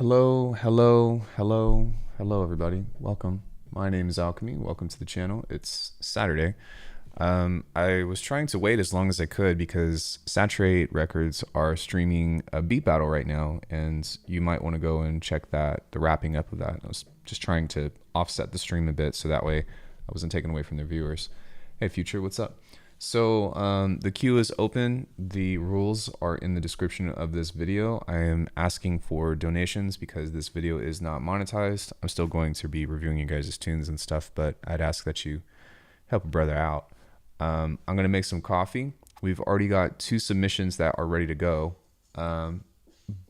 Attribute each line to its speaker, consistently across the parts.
Speaker 1: Hello, everybody. Welcome. My name is Alckemy. Welcome to the channel. It's Saturday. I was trying to wait as long as I could because Saturate Records are streaming a beat battle right now, and you might want to go and check that, the wrapping up of that. I was just trying to offset the stream a bit so that way I wasn't taken away from their viewers. Hey, Future, what's up? So the queue is open. The rules are in the description of this video. I am asking for donations because this video is not monetized. I'm still going to be reviewing you guys' tunes and stuff, but I'd ask that you help a brother out. I'm going to make some coffee. We've already got 2 submissions that are ready to go.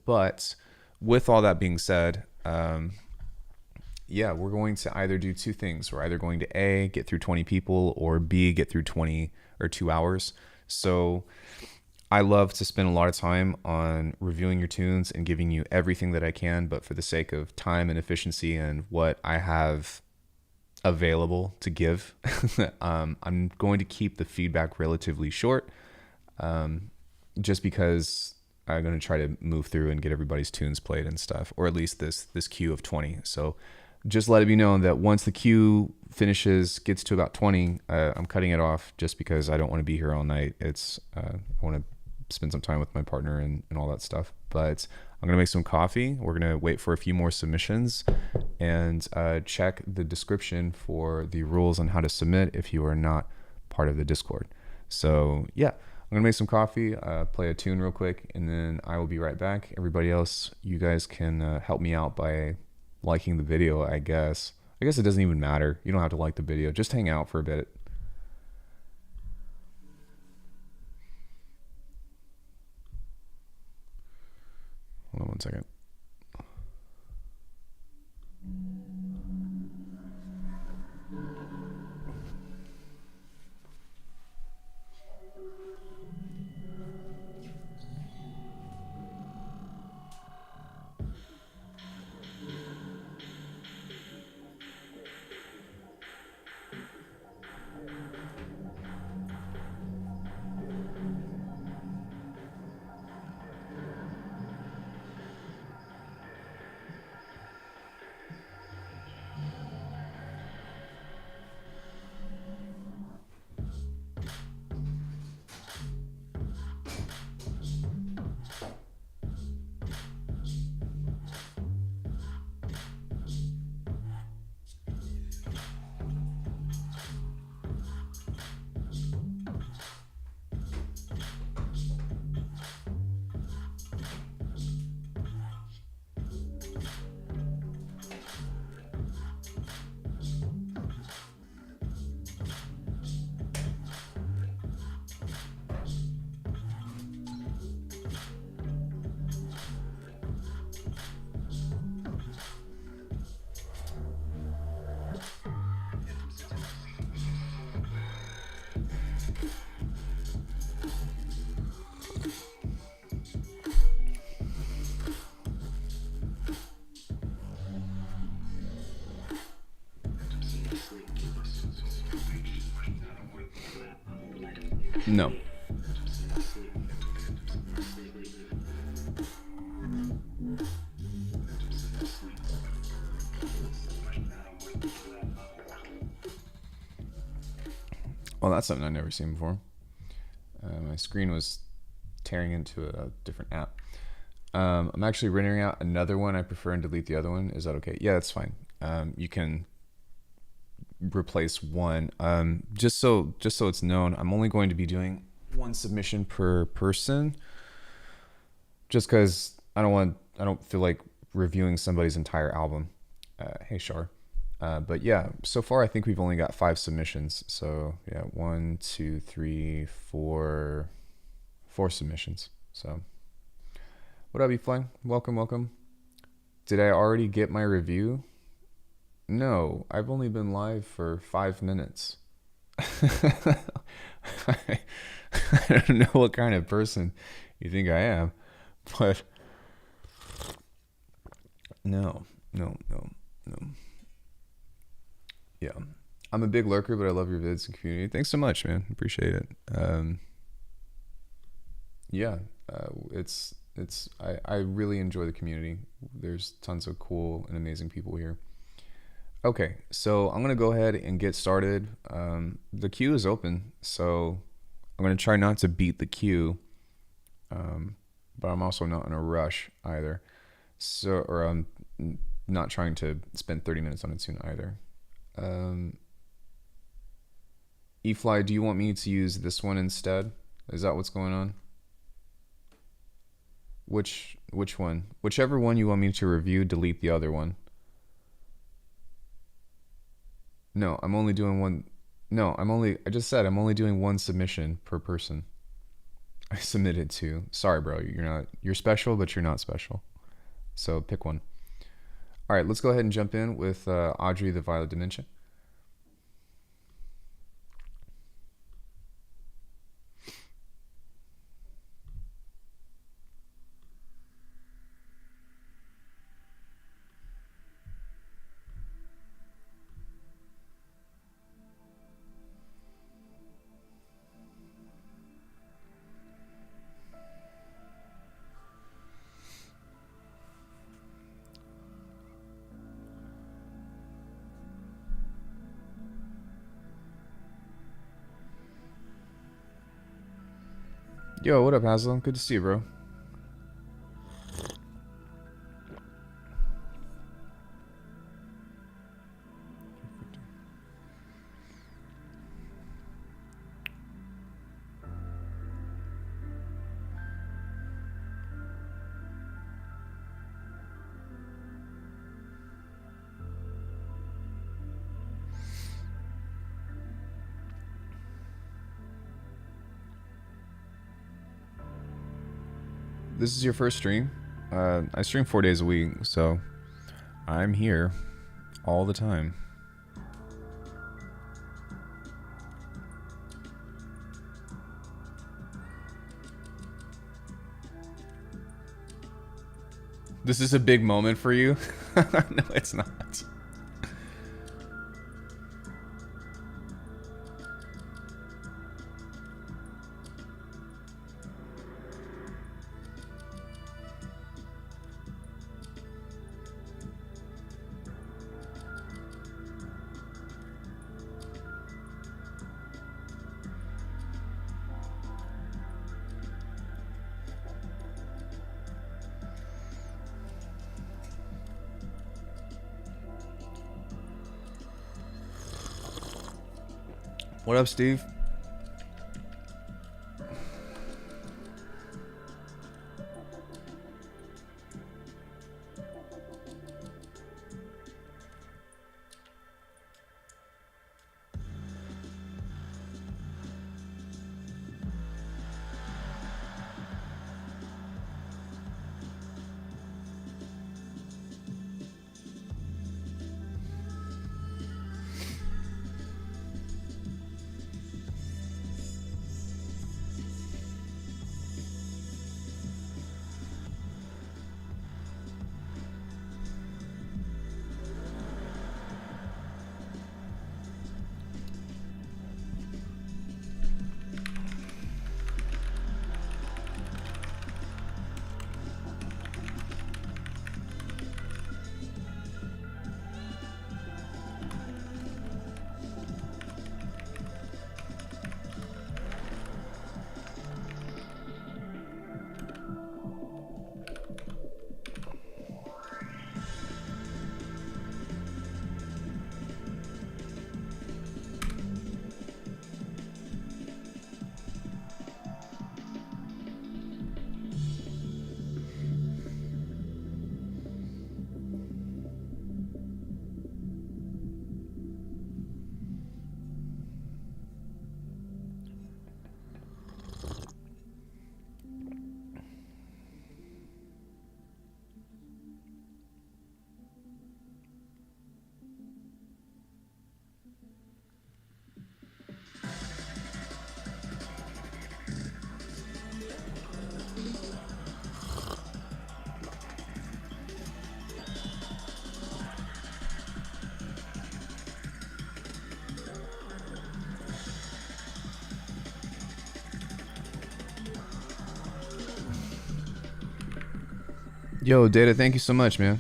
Speaker 1: But with all that being said, yeah, we're going to either do 2 things. We're either going to A, get through 20 people, or B, get through 20 or 2 hours. So I love to spend a lot of time on reviewing your tunes and giving you everything that I can, but for the sake of time and efficiency and what I have available to give, I'm going to keep the feedback relatively short, just because I'm going to try to move through and get everybody's tunes played and stuff, or at least this queue of 20. So just let it be known that once the queue gets to about 20, I'm cutting it off just because I don't want to be here all night. I want to spend some time with my partner and all that stuff. But I'm going to make some coffee. We're going to wait for a few more submissions and check the description for the rules on how to submit if you are not part of the Discord. So yeah, I'm going to make some coffee, play a tune real quick, and then I will be right back. Everybody else, you guys can help me out by liking the video, I guess. I guess it doesn't even matter. You don't have to like the video. Just hang out for a bit. Hold on one second. No. Well, that's something I've never seen before. My screen was tearing into a different app. I'm actually rendering out another one. I prefer and delete the other one. Is that okay? Yeah, that's fine. You can replace one. Just so it's known, I'm only going to be doing 1 submission per person, just because I don't feel like reviewing somebody's entire album. Hey Shar. But yeah, so far I think we've only got 5 submissions. So yeah, 1, 2, 3, 4 submissions. So what up, E-Fly? Welcome. Did I already get my review? No, I've only been live for 5 minutes. I don't know what kind of person you think I am, but no. Yeah, I'm a big lurker, but I love your vids and community. Thanks so much, man. Appreciate it. Yeah, it's I really enjoy the community. There's tons of cool and amazing people here. Okay, so I'm gonna go ahead and get started. The queue is open, so I'm gonna try not to beat the queue, but I'm also not in a rush either. So, or I'm not trying to spend 30 minutes on a tune either. eFly, do you want me to use this one instead? Is that what's going on? Which one? Whichever one you want me to review, delete the other one. No, I'm only doing one. No, I just said I'm only doing one submission per person. I submitted two. Sorry, bro. You're special, but you're not special. So pick one. All right, let's go ahead and jump in with Audrey the Violet Dementia. Yo, what up, Hazel? Good to see you, bro. This is your first stream. I stream 4 days a week, so I'm here all the time. This is a big moment for you? No, it's not. What up, Steve? Yo, Data, thank you so much, man.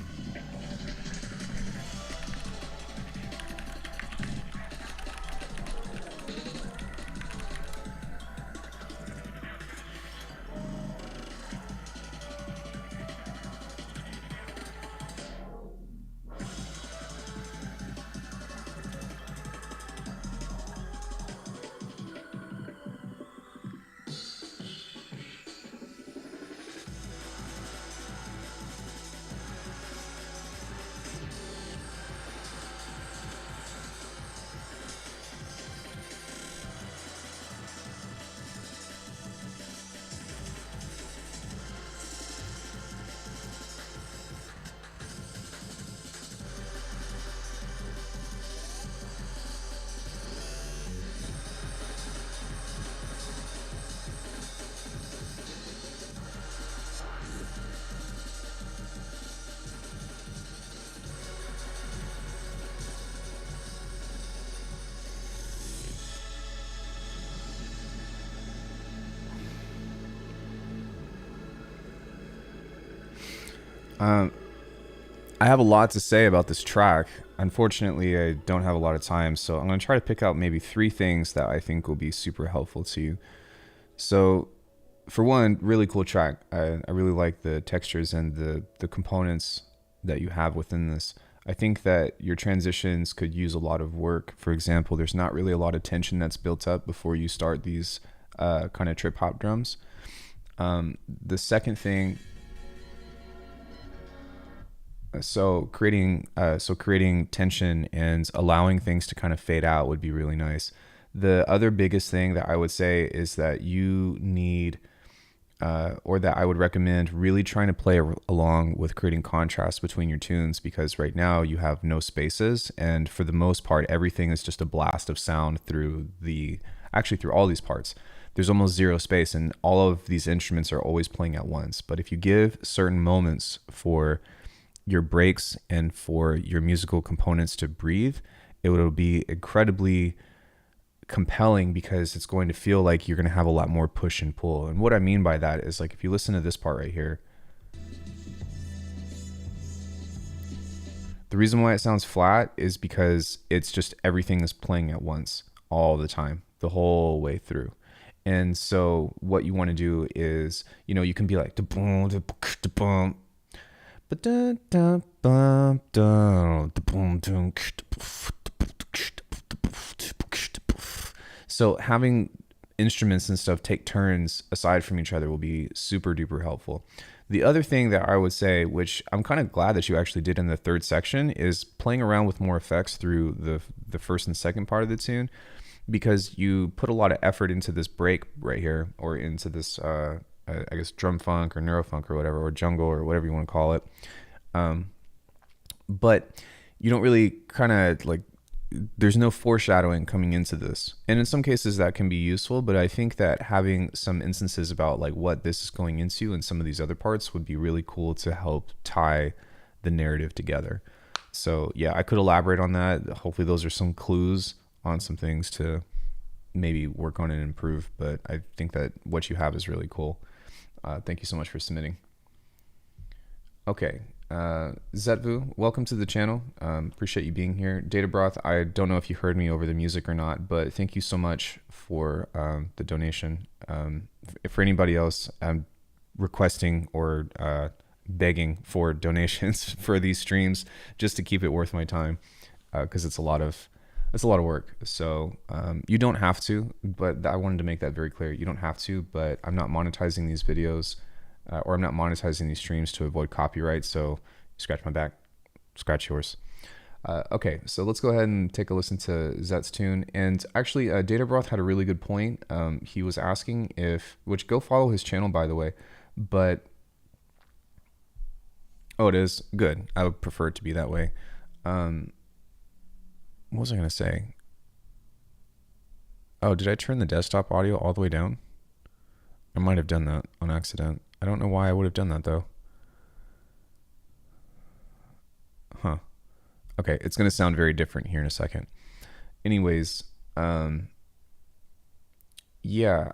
Speaker 1: Um, I have a lot to say about this track. Unfortunately, I don't have a lot of time, so I'm going to try to pick out maybe 3 things that I think will be super helpful to you. So, for one, really cool track. I really like the textures and the components that you have within this. I think that your transitions could use a lot of work. For example, there's not really a lot of tension that's built up before you start these kind of trip hop drums. The second thing, creating tension and allowing things to kind of fade out would be really nice. The other biggest thing that I would say is that you need or that I would recommend really trying to play along with creating contrast between your tunes, because right now you have no spaces, and for the most part everything is just a blast of sound through all these parts. There's almost zero space, and all of these instruments are always playing at once. But if you give certain moments for your breaks and for your musical components to breathe, it will be incredibly compelling, because it's going to feel like you're going to have a lot more push and pull. And what I mean by that is, like, if you listen to this part right here, the reason why it sounds flat is because it's just everything is playing at once all the time, the whole way through. And so what you want to do is, you can be like da boom da boom, but da da bum da boom da. So having instruments and stuff take turns aside from each other will be super duper helpful. The other thing that I would say, which I'm kind of glad that you actually did in the third section, is playing around with more effects through the first and second part of the tune, because you put a lot of effort into this break right here, or into this, I guess, drum funk or neurofunk or whatever, or jungle or whatever you want to call it. But you don't really kind of like, there's no foreshadowing coming into this. And in some cases that can be useful, but I think that having some instances about like what this is going into and some of these other parts would be really cool to help tie the narrative together. So yeah, I could elaborate on that. Hopefully those are some clues on some things to maybe work on and improve, but I think that what you have is really cool. Thank you so much for submitting. Okay. Zetvu, welcome to the channel. Appreciate you being here. Data Broth, I don't know if you heard me over the music or not, but thank you so much for the donation. For anybody else, I'm requesting or begging for donations for these streams just to keep it worth my time, because it's a lot of work. So you don't have to, but I wanted to make that very clear. You don't have to, but I'm not monetizing these videos. Or I'm not monetizing these streams to avoid copyright, so scratch my back, scratch yours. Okay, so let's go ahead and take a listen to Zet's tune. And actually, Data Broth had a really good point. He was asking which go follow his channel, by the way, but, oh, it is? Good. I would prefer it to be that way. What was I going to say? Oh, did I turn the desktop audio all the way down? I might have done that on accident. I don't know why I would have done that though. Huh. Okay, it's going to sound very different here in a second. Anyways, yeah,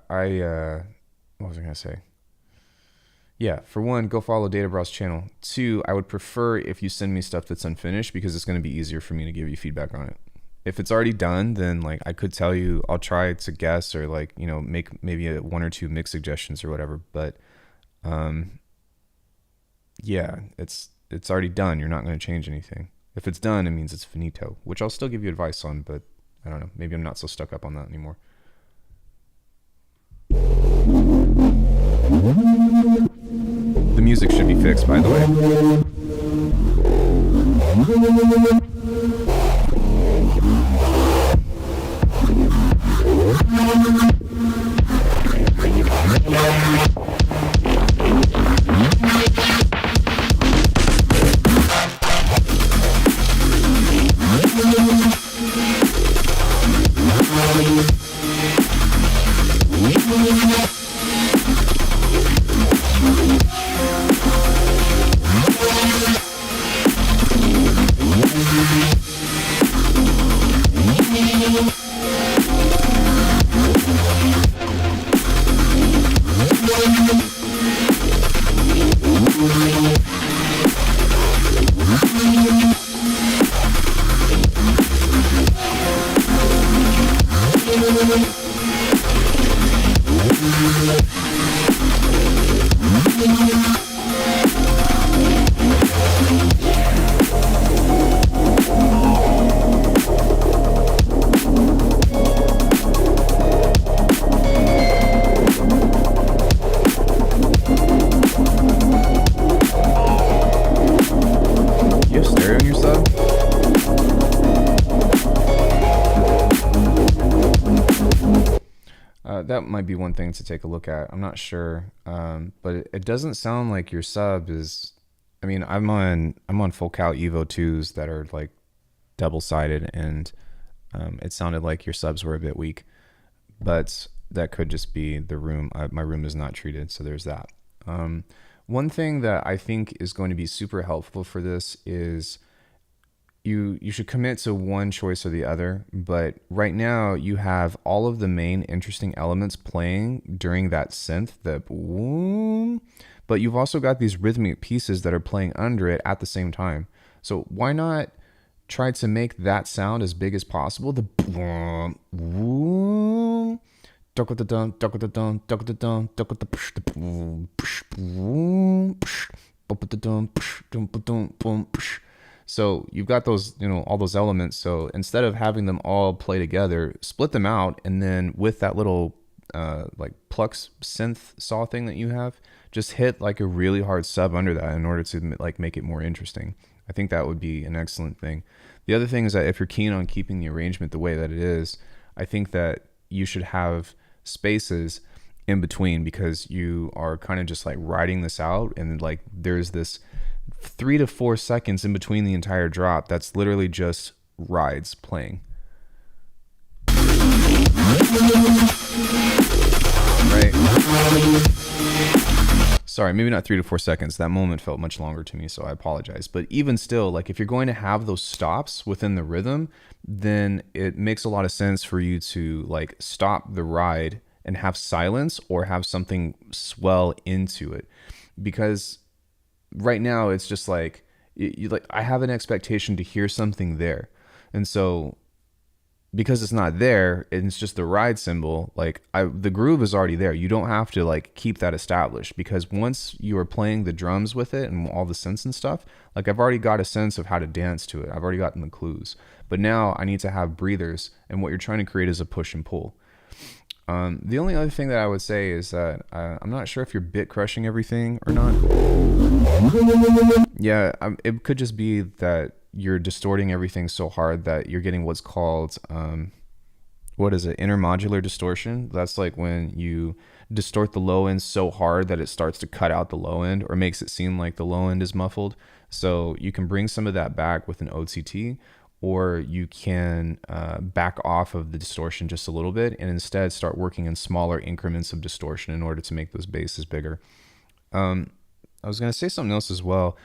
Speaker 1: what was I going to say? Yeah, for one, go follow Data Brow's channel. Two, I would prefer if you send me stuff that's unfinished because it's going to be easier for me to give you feedback on it. If it's already done, then like I could tell you, I'll try to guess or like, you know, make maybe one or two mix suggestions or whatever. But yeah, it's already done. You're not going to change anything. If it's done, it means it's finito, which I'll still give you advice on, but I don't know. Maybe I'm not so stuck up on that anymore. The music should be fixed, by the way. That might be one thing to take a look at. I'm not sure, but it doesn't sound like your sub is. I mean, I'm on full cal Evo 2s that are like double sided, and it sounded like your subs were a bit weak, but that could just be the room. My room is not treated, so there's that. One thing that I think is going to be super helpful for this is you should commit to one choice or the other, but right now you have all of the main interesting elements playing during that synth, the boom, but you've also got these rhythmic pieces that are playing under it at the same time. So why not try to make that sound as big as possible? The boom, boom, so you've got those, you know, all those elements. So instead of having them all play together, split them out, and then with that little like Plux synth saw thing that you have, just hit like a really hard sub under that in order to like make it more interesting. I think that would be an excellent thing. The other thing is that if you're keen on keeping the arrangement the way that it is, I think that you should have spaces in between, because you are kind of just like riding this out, and like there's this 3 to 4 seconds in between the entire drop that's literally just rides playing. Right? Sorry, maybe not 3 to 4 seconds. That moment felt much longer to me, so I apologize. But even still, like if you're going to have those stops within the rhythm, then it makes a lot of sense for you to like stop the ride and have silence, or have something swell into it. Because right now it's just like you like I have an expectation to hear something there, and so because it's not there and it's just the ride cymbal, like the groove is already there. You don't have to like keep that established, because once you are playing the drums with it and all the synths and stuff, like I've already got a sense of how to dance to it. I've already gotten the clues, but now I need to have breathers, and what you're trying to create is a push and pull. The only other thing that I would say is that I'm not sure if you're bit crushing everything or not. Yeah, it could just be that you're distorting everything so hard that you're getting what's called, what is it, intermodular distortion. That's like when you distort the low end so hard that it starts to cut out the low end, or makes it seem like the low end is muffled. So you can bring some of that back with an OTT, or you can back off of the distortion just a little bit and instead start working in smaller increments of distortion in order to make those basses bigger. I was going to say something else as well.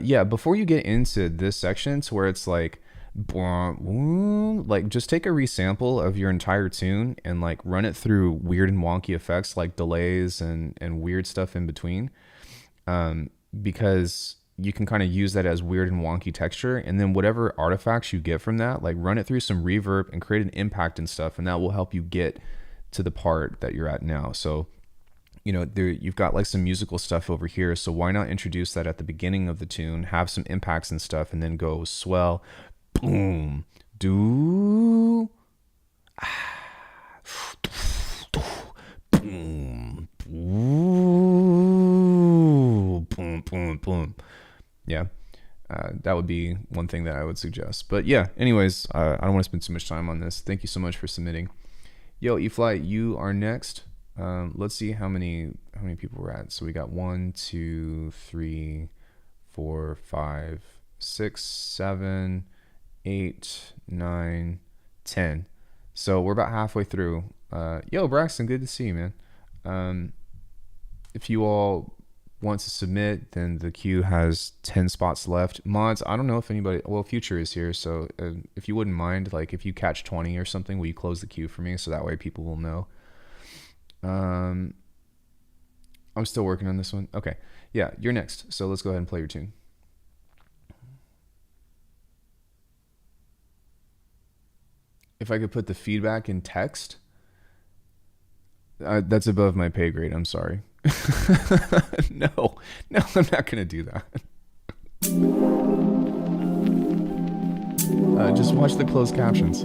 Speaker 1: Yeah, before you get into this section to where it's like just take a resample of your entire tune and like run it through weird and wonky effects like delays and weird stuff in between. because you can kind of use that as weird and wonky texture, and then whatever artifacts you get from that, like run it through some reverb and create an impact and stuff, and that will help you get to the part that you're at now. So, you know, there you've got like some musical stuff over here, so why not introduce that at the beginning of the tune, have some impacts and stuff, and then go swell, boom, do, boom, boom, boom, boom, boom. Yeah, that would be one thing that I would suggest. But yeah, anyways, I don't want to spend too much time on this. Thank you so much for submitting. Yo, eFly, you are next. Let's see how many people we're at. So we got 1, 2, 3, 4, 5, 6, 7, 8, 9, 10. So we're about halfway through. Yo, Braxton, good to see you, man. If you all want to submit, then the queue has 10 spots left. Mods, I don't know if anybody, well, Future is here, so if you wouldn't mind, like if you catch 20 or something, will you close the queue for me so that way people will know? I'm still working on this one. Okay, yeah, you're next, so let's go ahead and play your tune. If I could put the feedback in text, that's above my pay grade, I'm sorry. No, I'm not gonna do that. Just watch the closed captions.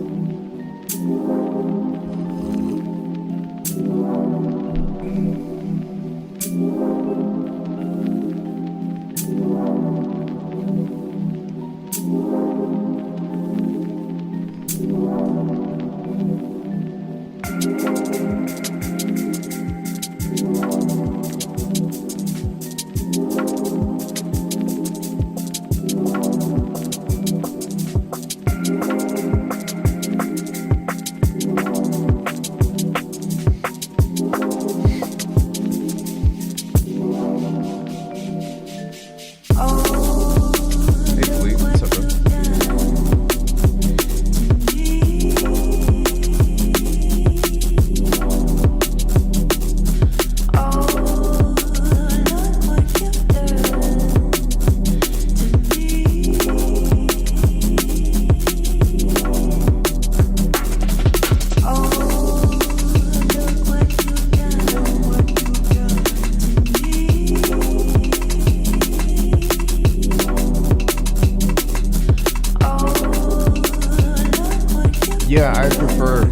Speaker 1: Yeah, I prefer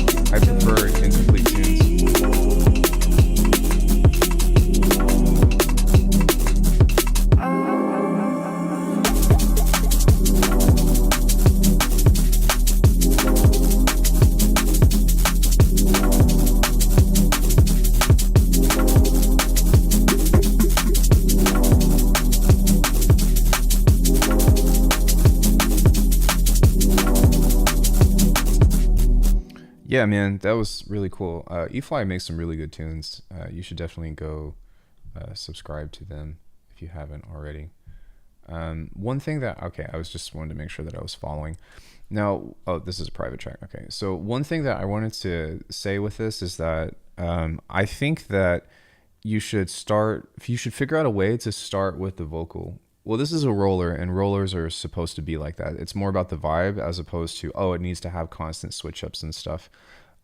Speaker 1: incomplete tunes. Yeah, man, that was really cool. eFly makes some really good tunes. You should definitely go subscribe to them if you haven't already. One thing that, okay, I was just wanted to make sure that I was following. Now, oh, this is a private track. Okay, so one thing that I wanted to say with this is that I think that you should figure out a way to start with the vocal. Well, this is a roller, and rollers are supposed to be like that. It's more about the vibe as opposed to, oh, it needs to have constant switch ups and stuff.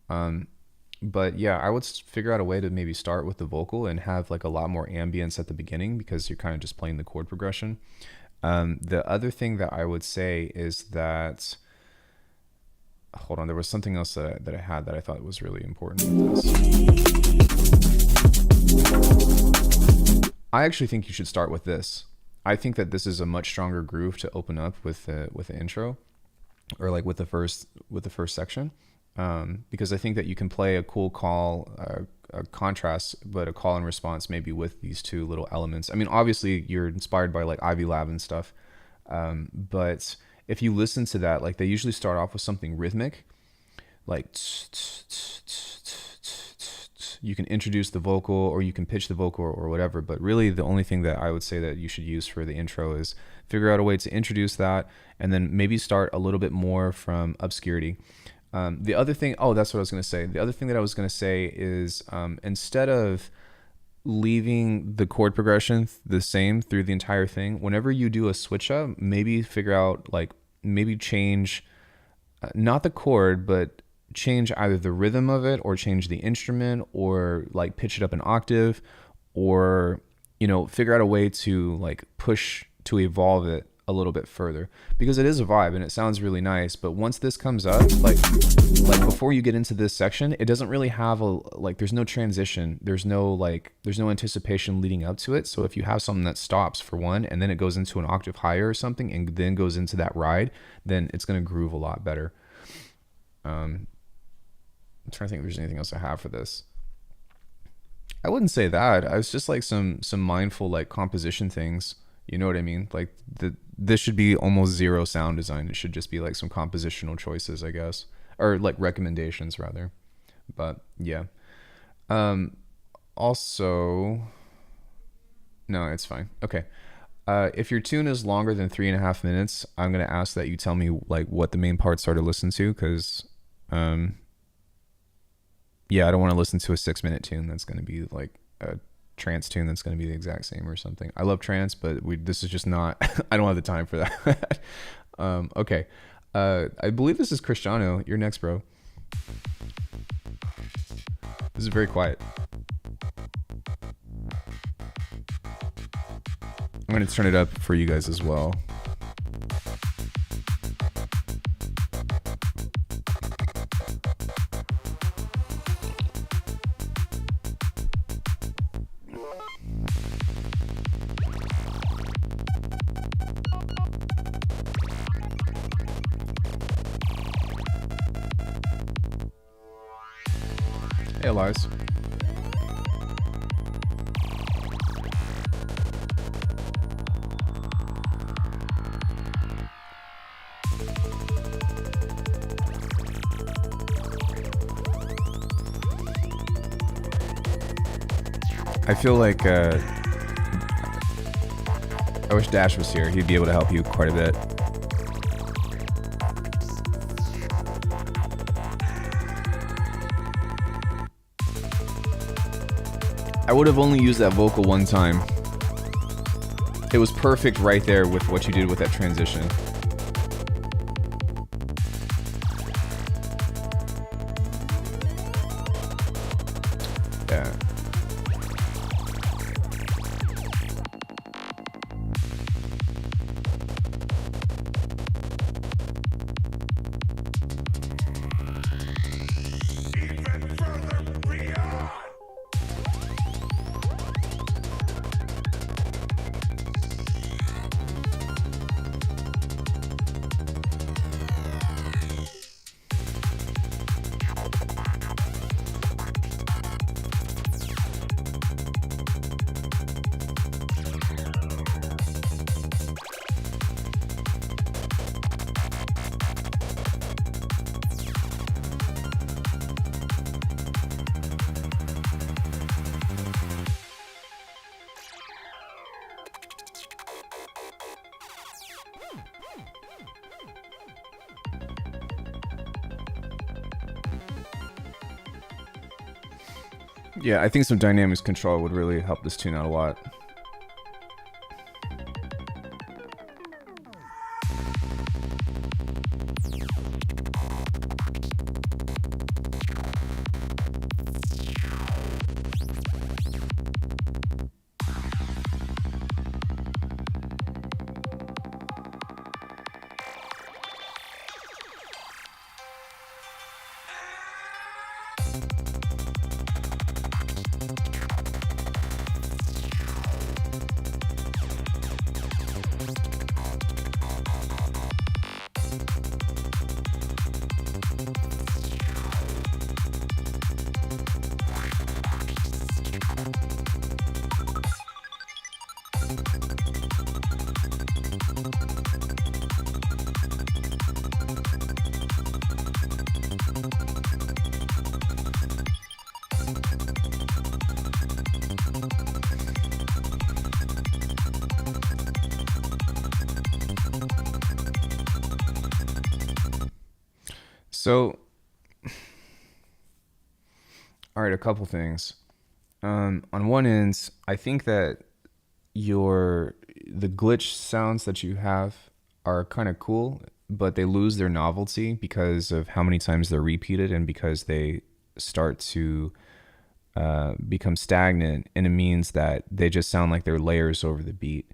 Speaker 1: But yeah, I would figure out a way to maybe start with the vocal and have like a lot more ambience at the beginning because you're kind of just playing the chord progression. The other thing that I would say is that, hold on, there was something else that I had that I thought was really important with this. I actually think you should start with this. I think that this is a much stronger groove to open up with the intro, or like with the first section, because I think that you can play a cool call, a contrast, but a call and response maybe with these two little elements. I mean, obviously you're inspired by like Ivy Lab and stuff, but if you listen to that, like they usually start off with something rhythmic, like you can introduce the vocal or you can pitch the vocal or whatever, but really the only thing that I would say that you should use for the intro is figure out a way to introduce that and then maybe start a little bit more from obscurity. The other thing, oh, that's what I was going to say. The other thing that I was going to say is instead of leaving the chord progression the same through the entire thing. Whenever you do a switch up, maybe figure out like maybe change not the chord, but change either the rhythm of it or change the instrument or like pitch it up an octave or, you know, figure out a way to like push to evolve it a little bit further, because it is a vibe and it sounds really nice. But once this comes up, like before you get into this section, it doesn't really have a, like, there's no transition. There's no anticipation leading up to it. So if you have something that stops for one, and then it goes into an octave higher or something, and then goes into that ride, then it's going to groove a lot better. I'm trying to think if there's anything else I have for this. I wouldn't say that. I was just like some mindful like composition things. You know what I mean? Like this should be almost zero sound design. It should just be like some compositional choices, I guess, or like recommendations rather. But yeah. Also, no, it's fine. Okay. If your tune is longer than 3.5 minutes, I'm gonna ask that you tell me like what the main parts are to listen to, because yeah, I don't want to listen to a 6-minute tune that's going to be like a trance tune that's going to be the exact same or something. I love trance, but this is just not, I don't have the time for that. Okay. I believe this is Cristiano. You're next, bro. This is very quiet. I'm going to turn it up for you guys as well. Hey, Elias. I feel like I wish Dash was here. He'd be able to help you quite a bit. I would have only used that vocal one time. It was perfect right there with what you did with that transition. Yeah. Yeah, I think some dynamics control would really help this tune out a lot. So, all right, a couple things. On one end, I think that the glitch sounds that you have are kind of cool, but they lose their novelty because of how many times they're repeated and because they start to become stagnant, and it means that they just sound like they're layers over the beat,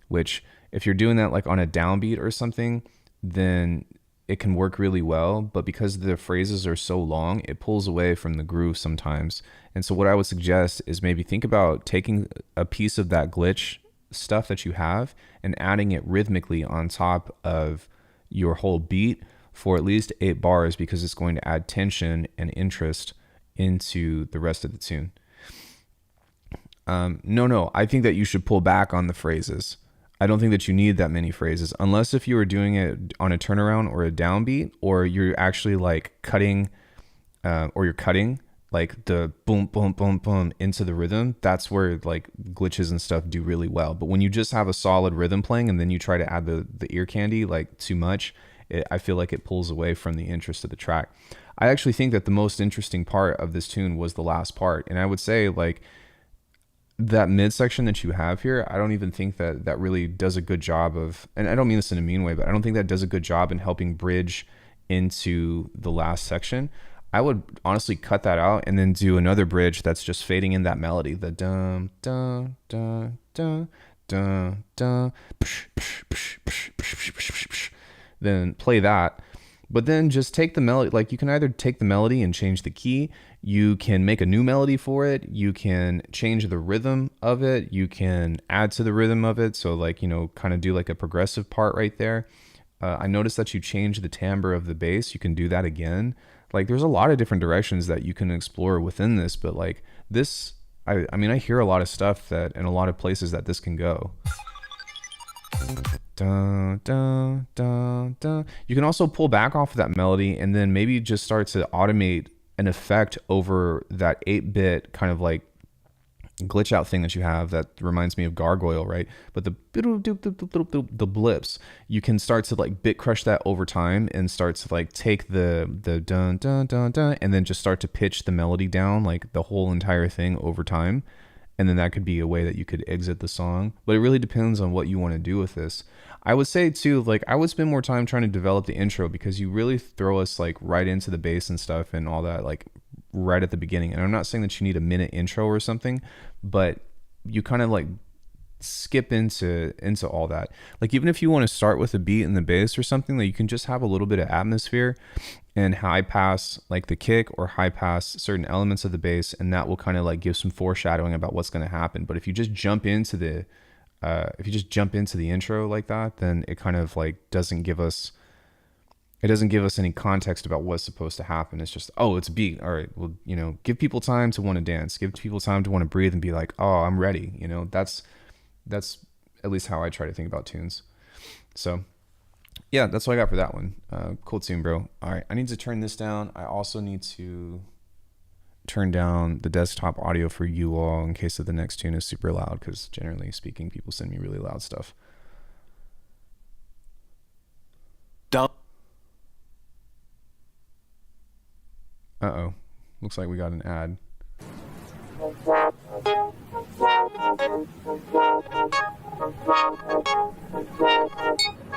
Speaker 1: which if you're doing that like on a downbeat or something, then it can work really well, but because the phrases are so long, it pulls away from the groove sometimes. And so what I would suggest is maybe think about taking a piece of that glitch stuff that you have and adding it rhythmically on top of your whole beat for at least 8 bars, because it's going to add tension and interest into the rest of the tune. No, I think that you should pull back on the phrases. I don't think that you need that many phrases, unless if you were doing it on a turnaround or a downbeat, or you're actually like cutting, or you're cutting like the boom, boom, boom, boom into the rhythm. That's where like glitches and stuff do really well. But when you just have a solid rhythm playing and then you try to add the ear candy like too much, I feel like it pulls away from the interest of the track. I actually think that the most interesting part of this tune was the last part. And I would say like that midsection that you have here, I don't even think that really does a good job of, and I don't mean this in a mean way, but I don't think that does a good job in helping bridge into the last section. I would honestly cut that out and then do another bridge that's just fading in that melody, the dum dum dum dum dum dum, then play that. But then just take the melody, like you can either take the melody and change the key, you can make a new melody for it, you can change the rhythm of it, you can add to the rhythm of it. So like, kind of do like a progressive part right there. I noticed that you change the timbre of the bass. You can do that again. Like there's a lot of different directions that you can explore within this, but like this, I mean, I hear a lot of stuff that in a lot of places that this can go. Dun, dun, dun, dun. You can also pull back off of that melody and then maybe just start to automate an effect over that 8-bit kind of like glitch out thing that you have that reminds me of Gargoyle, right? But the blips, you can start to like bit crush that over time and start to like take the dun dun dun dun and then just start to pitch the melody down like the whole entire thing over time. And then that could be a way that you could exit the song. But it really depends on what you want to do with this. I would say too, like I would spend more time trying to develop the intro, because you really throw us like right into the bass and stuff and all that, like right at the beginning. And I'm not saying that you need a minute intro or something, but you kind of like skip into all that. Like even if you want to start with a beat in the bass or something, that you can just have a little bit of atmosphere and high pass like the kick or high pass certain elements of the bass, and that will kind of like give some foreshadowing about what's going to happen. But if you just jump into the intro like that, then it kind of like doesn't give us any context about what's supposed to happen. It's just, oh, it's a beat. All right, well, give people time to want to dance, give people time to want to breathe and be like, oh, I'm ready. That's at least how I try to think about tunes. So yeah, that's what I got for that one. Cool tune, bro. All right, I need to turn this down. I also need to turn down the desktop audio for you all in case of the next tune is super loud, because generally speaking, people send me really loud stuff. Uh-oh. Looks like we got an ad.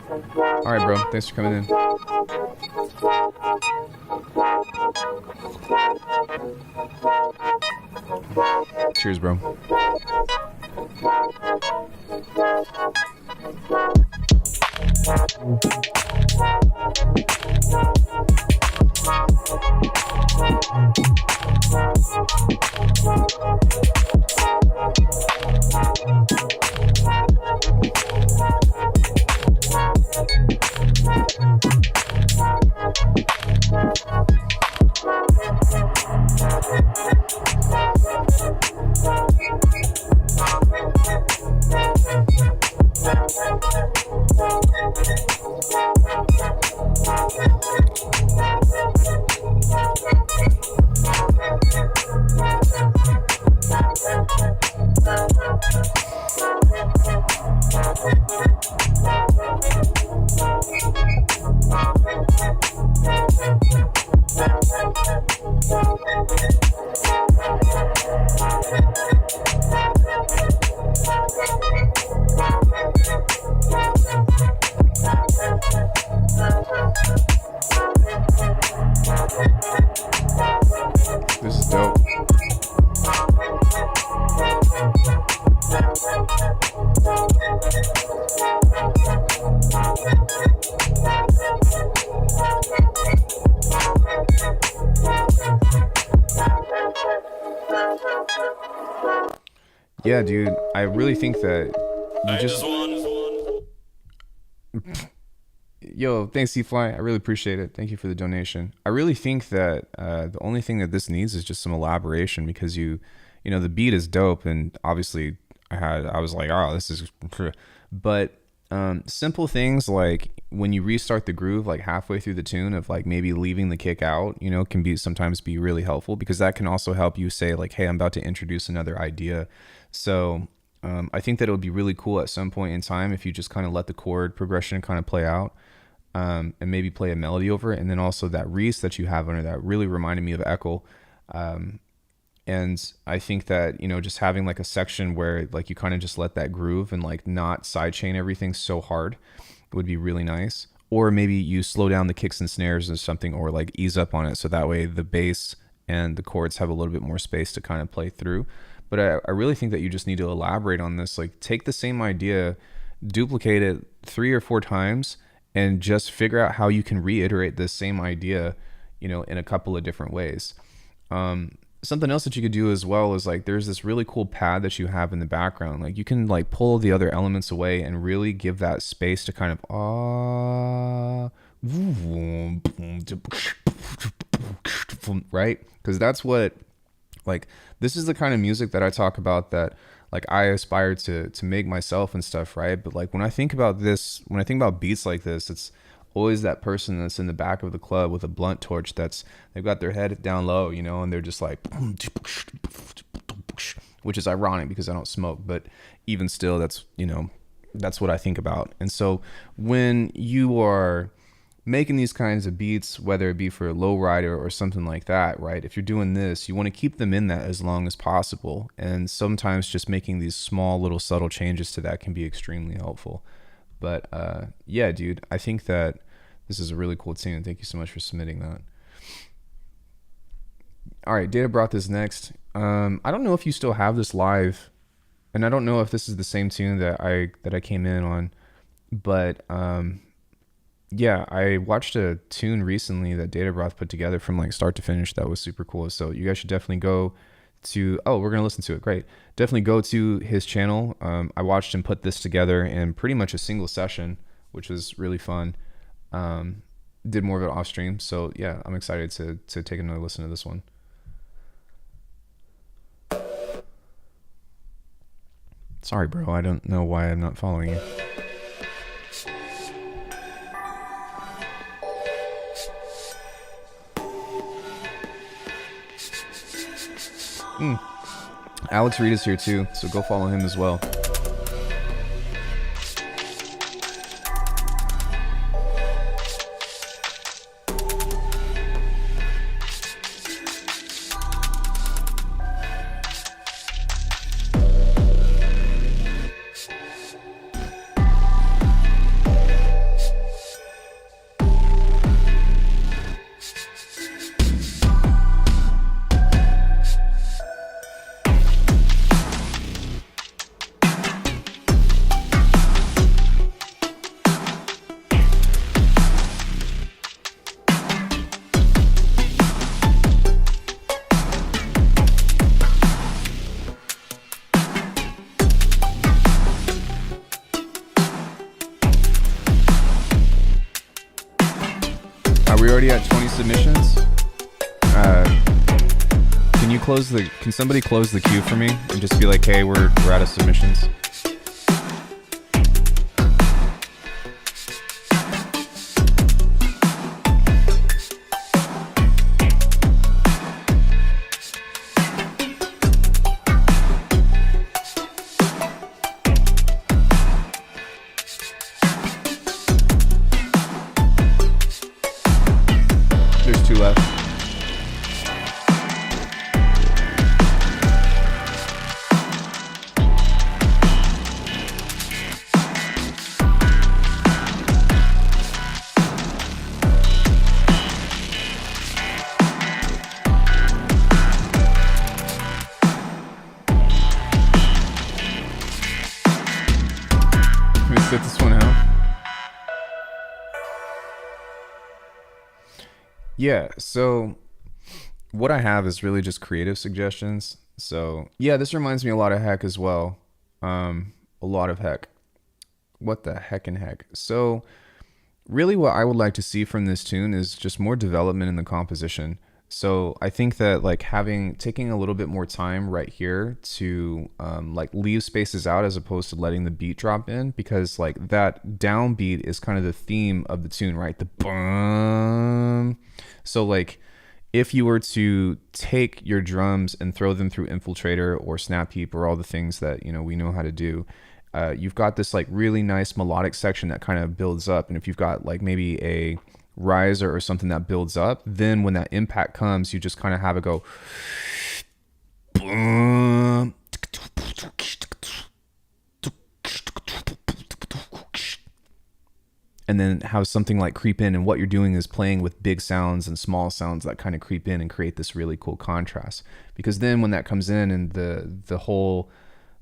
Speaker 1: All right, bro. Thanks for coming in. Cheers, bro. Yeah, dude, I really think that you just yo, thanks C-Fly. I really appreciate it. Thank you for the donation. I really think that the only thing that this needs is just some elaboration, because you know, the beat is dope, and obviously I was like, oh, this is, but simple things like when you restart the groove like halfway through the tune, of like maybe leaving the kick out, you know, can be sometimes be really helpful, because that can also help you say like, hey, I'm about to introduce another idea. So I think that it would be really cool at some point in time if you just kind of let the chord progression kind of play out, and maybe play a melody over it. And then also that Reese that you have under that really reminded me of Echo. And I think that, you know, just having like a section where like you kind of just let that groove and like not sidechain everything so hard would be really nice. Or maybe you slow down the kicks and snares or something, or like ease up on it, so that way the bass and the chords have a little bit more space to kind of play through. But I really think that you just need to elaborate on this. Like take the same idea, duplicate it 3 or 4 times, and just figure out how you can reiterate this same idea, you know, in a couple of different ways. Something else that you could do as well is like, there's this really cool pad that you have in the background. Like you can like pull the other elements away and really give that space to kind of right? Because that's what, like, this is the kind of music that I talk about, that like I aspire to make myself and stuff, right? But like when I think about this, when I think about beats like this, it's always that person that's in the back of the club with a blunt torch, they've got their head down low, you know, and they're just like, which is ironic because I don't smoke, but even still, that's, you know, that's what I think about. And so when you are making these kinds of beats, whether it be for a low rider or something like that, right? If you're doing this, you want to keep them in that as long as possible. And sometimes just making these small little subtle changes to that can be extremely helpful. But yeah, dude, I think that this is a really cool tune. Thank you so much for submitting that. All right, Data brought this next. I don't know if you still have this live, and I don't know if this is the same tune that I came in on, but yeah, I watched a tune recently that Databroth put together from like start to finish that was super cool. So you guys should definitely go to, oh, we're going to listen to it. Great. Definitely go to his channel. I watched him put this together in pretty much a single session, which was really fun. Did more of it off stream. So yeah, I'm excited to take another listen to this one. Sorry, bro. I don't know why I'm not following you. Alex Reed is here too, so go follow him as well. We already at 20 submissions. Can somebody close the queue for me and just be like, hey, we're out of submissions? There's 2 left. Let me spit this one out. Yeah, so what I have is really just creative suggestions. So yeah, this reminds me a lot of Heck as well. A lot of Heck. What the heck and heck? So really what I would like to see from this tune is just more development in the composition. So I think that like taking a little bit more time right here to like leave spaces out as opposed to letting the beat drop in, because like that downbeat is kind of the theme of the tune, right? The boom. So like if you were to take your drums and throw them through Infiltrator or Snap Heap or all the things that, you know, we know how to do, you've got this like really nice melodic section that kind of builds up. And if you've got like maybe a riser or something that builds up, then when that impact comes, you just kind of have it go boom, and then have something like creep in. And what you're doing is playing with big sounds and small sounds that kind of creep in and create this really cool contrast. Because then when that comes in and the whole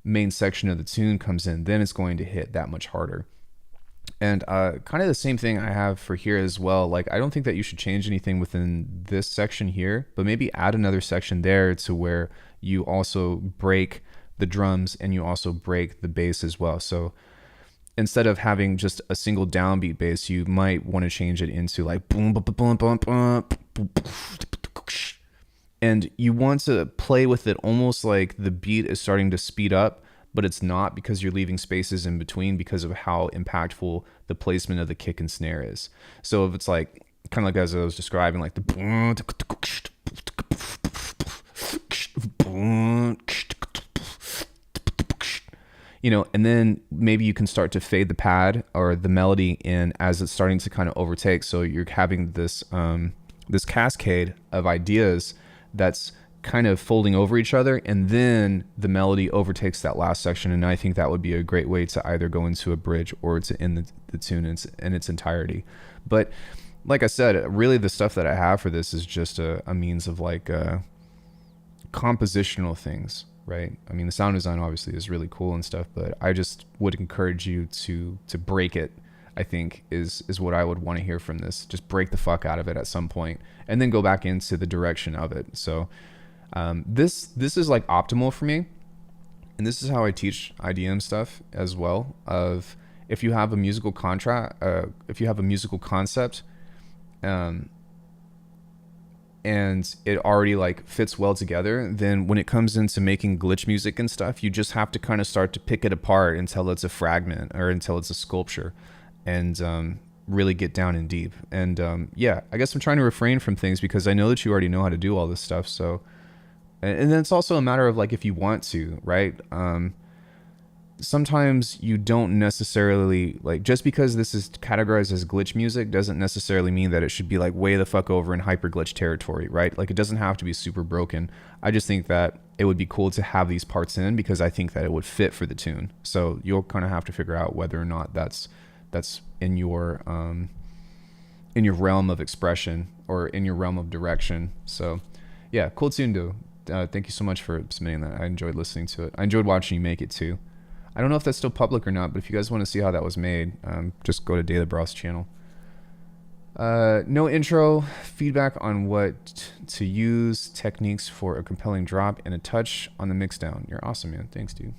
Speaker 1: main section of the tune comes in, then it's going to hit that much harder. And kind of the same thing I have for here as well. Like, I don't think that you should change anything within this section here, but maybe add another section there to where you also break the drums and you also break the bass as well. So instead of having just a single downbeat bass, you might want to change it into like boom, boom, boom, boom, boom, boom, and you want to play with it almost like the beat is starting to speed up, but it's not, because you're leaving spaces in between because of how impactful the placement of the kick and snare is. So if it's like kind of like as I was describing, like the you know, and then maybe you can start to fade the pad or the melody in as it's starting to kind of overtake. So you're having this this cascade of ideas that's kind of folding over each other, and then the melody overtakes that last section. And I think that would be a great way to either go into a bridge or to end the tune in its entirety. But like I said, really the stuff that I have for this is just a means of like compositional things, right? I mean, the sound design obviously is really cool and stuff, but I just would encourage you to break it. I think is what I would want to hear from this. Just break the fuck out of it at some point and then go back into the direction of it. So this is like optimal for me, and this is how I teach IDM stuff as well. Of if you have a musical if you have a musical concept, and it already like fits well together, then when it comes into making glitch music and stuff, you just have to kind of start to pick it apart until it's a fragment or until it's a sculpture, and really get down in deep. And yeah, I guess I'm trying to refrain from things because I know that you already know how to do all this stuff. So. And then it's also a matter of like, if you want to, right? Sometimes you don't necessarily like, just because this is categorized as glitch music doesn't necessarily mean that it should be like way the fuck over in hyper glitch territory, right? Like, it doesn't have to be super broken. I just think that it would be cool to have these parts in because I think that it would fit for the tune. So you'll kind of have to figure out whether or not that's in your realm of expression or in your realm of direction. So yeah, cool tune though. Thank you so much for submitting that. I enjoyed listening to it. I enjoyed watching you make it too. I don't know if that's still public or not, but if you guys want to see how that was made, just go to Daily Bros channel. No intro, feedback on what to use, techniques for a compelling drop, and a touch on the mix down. You're awesome, man. Thanks, dude.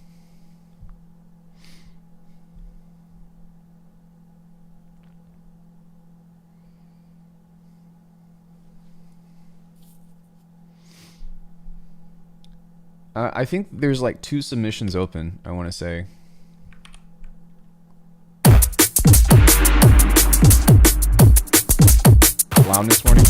Speaker 1: I think there's like 2 submissions open, I want to say. Loudness warning.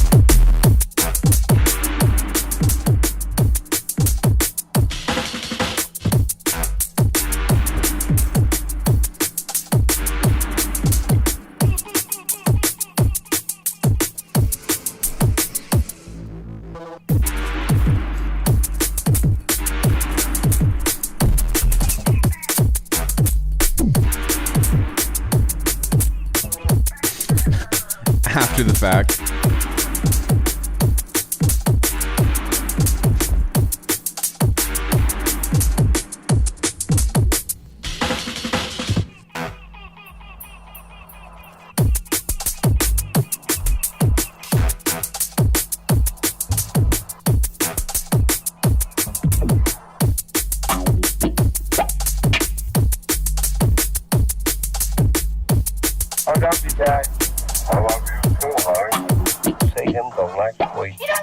Speaker 1: After the fact.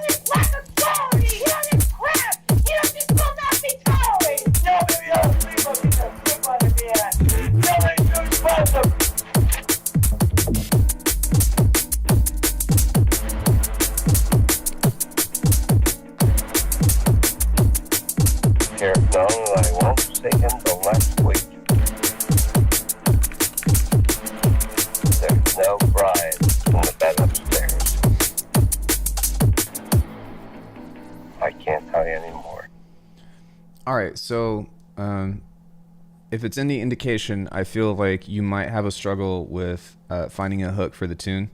Speaker 2: this lack of quality. Hear this crap. Hear this will not be tolerated. No, baby, I'll leave us in the soup on the man. Nobody knows about them.
Speaker 3: Here, no, I won't see him till next week. There's no bride in the bed upstairs. I can't tell you anymore.
Speaker 1: All right, so if it's any indication, I feel like you might have a struggle with finding a hook for the tune,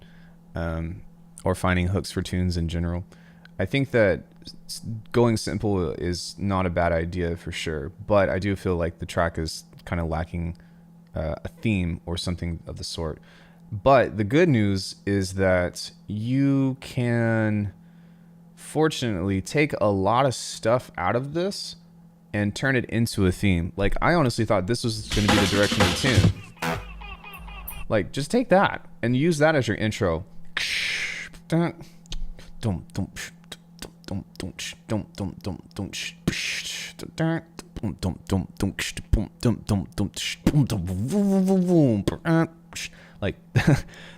Speaker 1: or finding hooks for tunes in general. I think that going simple is not a bad idea for sure, but I do feel like the track is kind of lacking a theme or something of the sort. But the good news is that you can fortunately take a lot of stuff out of this and turn it into a theme. Like, I honestly thought this was going to be the direction of the tune. Like, just take that and use that as your intro. Like,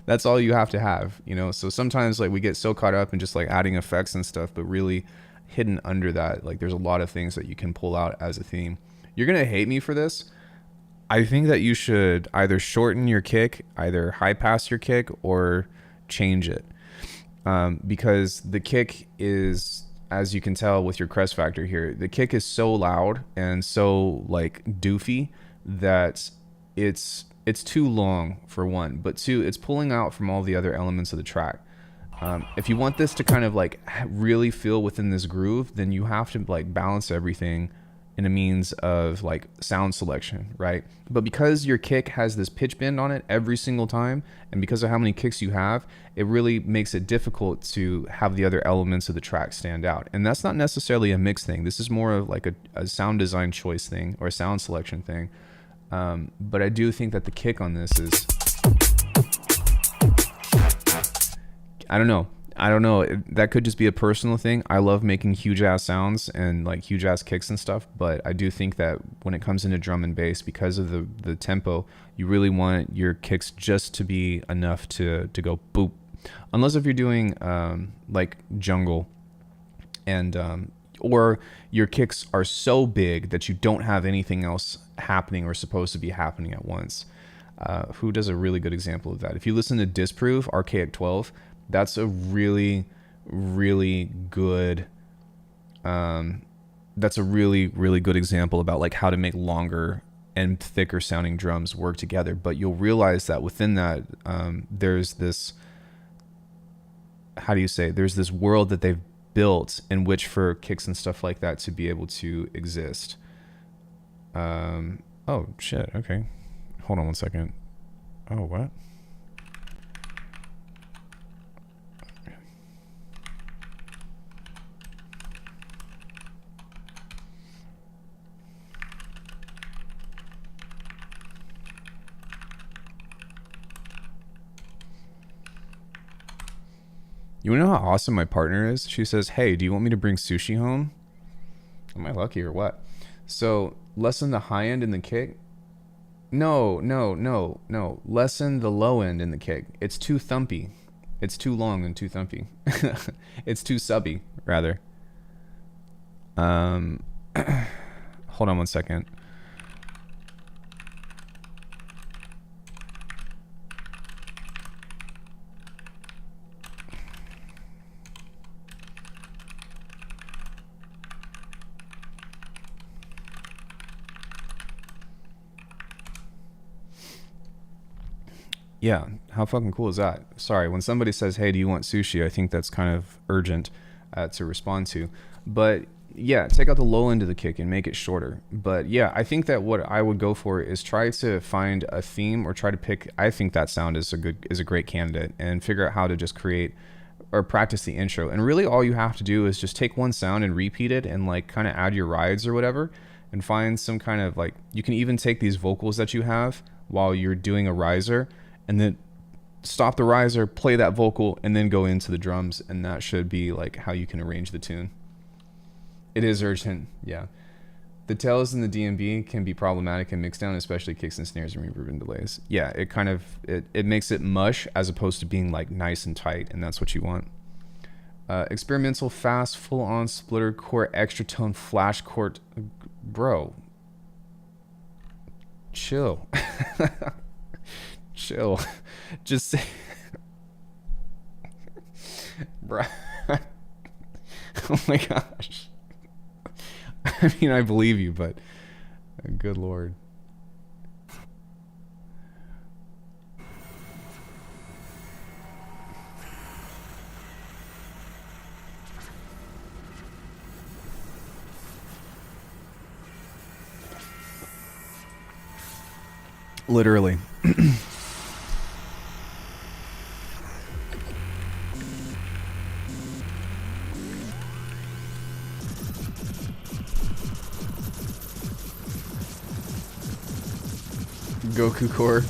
Speaker 1: that's all you have to have, you know? So sometimes like we get so caught up in just like adding effects and stuff, but really hidden under that, like there's a lot of things that you can pull out as a theme. You're gonna hate me for this. I think that you should either shorten your kick, either high pass your kick, or change it, because the kick is, as you can tell with your crest factor here, the kick is so loud and so like doofy that it's too long for one, but two, it's pulling out from all the other elements of the track. If you want this to kind of like really feel within this groove, then you have to like balance everything in a means of like sound selection, right? But because your kick has this pitch bend on it every single time, and because of how many kicks you have, it really makes it difficult to have the other elements of the track stand out. And that's not necessarily a mix thing. This is more of like a sound design choice thing or a sound selection thing. But I do think that the kick on this is, I don't know. That could just be a personal thing. I love making huge ass sounds and like huge ass kicks and stuff, but I do think that when it comes into drum and bass, because of the tempo, you really want your kicks just to be enough to go boop. Unless if you're doing like jungle and or your kicks are so big that you don't have anything else happening or supposed to be happening at once. Who does a really good example of that? If you listen to Disprove, Archaic 12, that's a really, really good, that's a really, really good example about like how to make longer and thicker sounding drums work together. But you'll realize that within that, there's this, how do you say, there's this world that they've built in which for kicks and stuff like that to be able to exist. Oh shit, okay. Hold on one second. Oh, what? You wanna know how awesome my partner is? She says, hey, do you want me to bring sushi home? Am I lucky or what? So lessen the high end in the kick. No. Lessen the low end in the kick. It's too thumpy. It's too long and too thumpy. It's too subby, rather. Hold on one second. Yeah, how fucking cool is that? Sorry, when somebody says, hey, do you want sushi? I think that's kind of urgent to respond to. But yeah, take out the low end of the kick and make it shorter. But yeah, I think that what I would go for is try to find a theme or try to pick, I think that sound is a great candidate, and figure out how to just create or practice the intro. And really all you have to do is just take one sound and repeat it and like kind of add your rides or whatever, and find some kind of like, you can even take these vocals that you have while you're doing a riser and then stop the riser, play that vocal, and then go into the drums, and that should be like how you can arrange the tune. It is urgent, yeah. The tails in the DMB can be problematic in mixdown, especially kicks and snares and reverb and delays. Yeah, it kind of it makes it mush as opposed to being like nice and tight, and that's what you want. Experimental, fast, full-on splitter chord, extra tone, flash chord, bro. Chill. Chill. Just say, bro. Oh my gosh. I mean, I believe you, but good Lord. Literally. Goku core.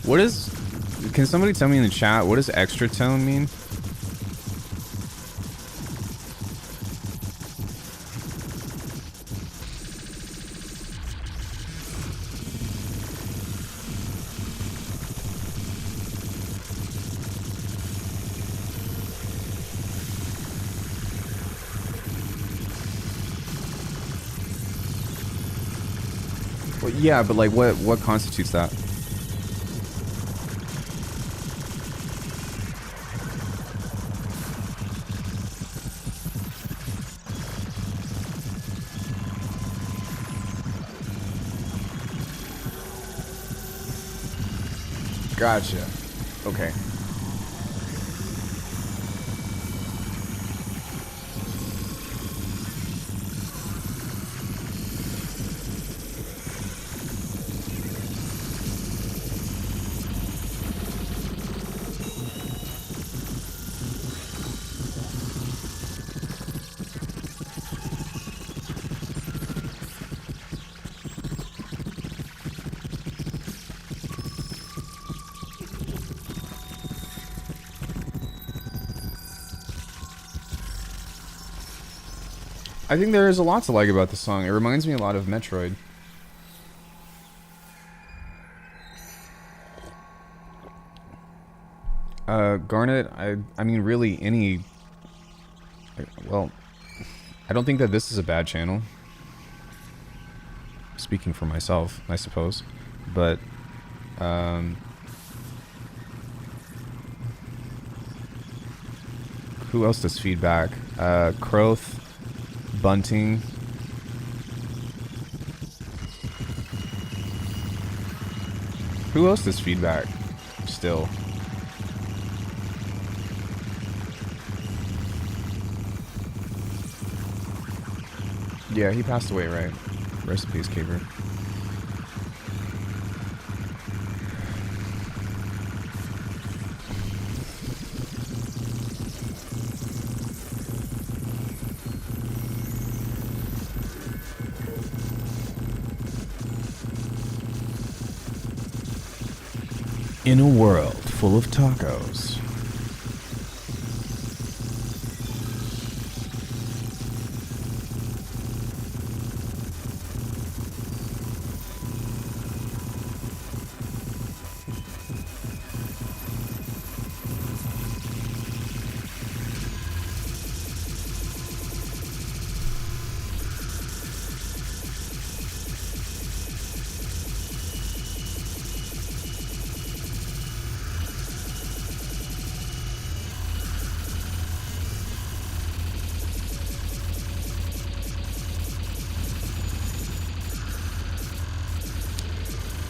Speaker 1: What is... Can somebody tell me in the chat, what does extra tone mean? Well, yeah, but like what constitutes that? Gotcha. Okay. I think there is a lot to like about the song. It reminds me a lot of Metroid. Garnet, I mean, really any... Well, I don't think that this is a bad channel. Speaking for myself, I suppose. But, who else does feedback? Croth, Bunting. Who else does feedback still? Yeah, he passed away, right? Rest in peace, Caper. In a world full of tacos.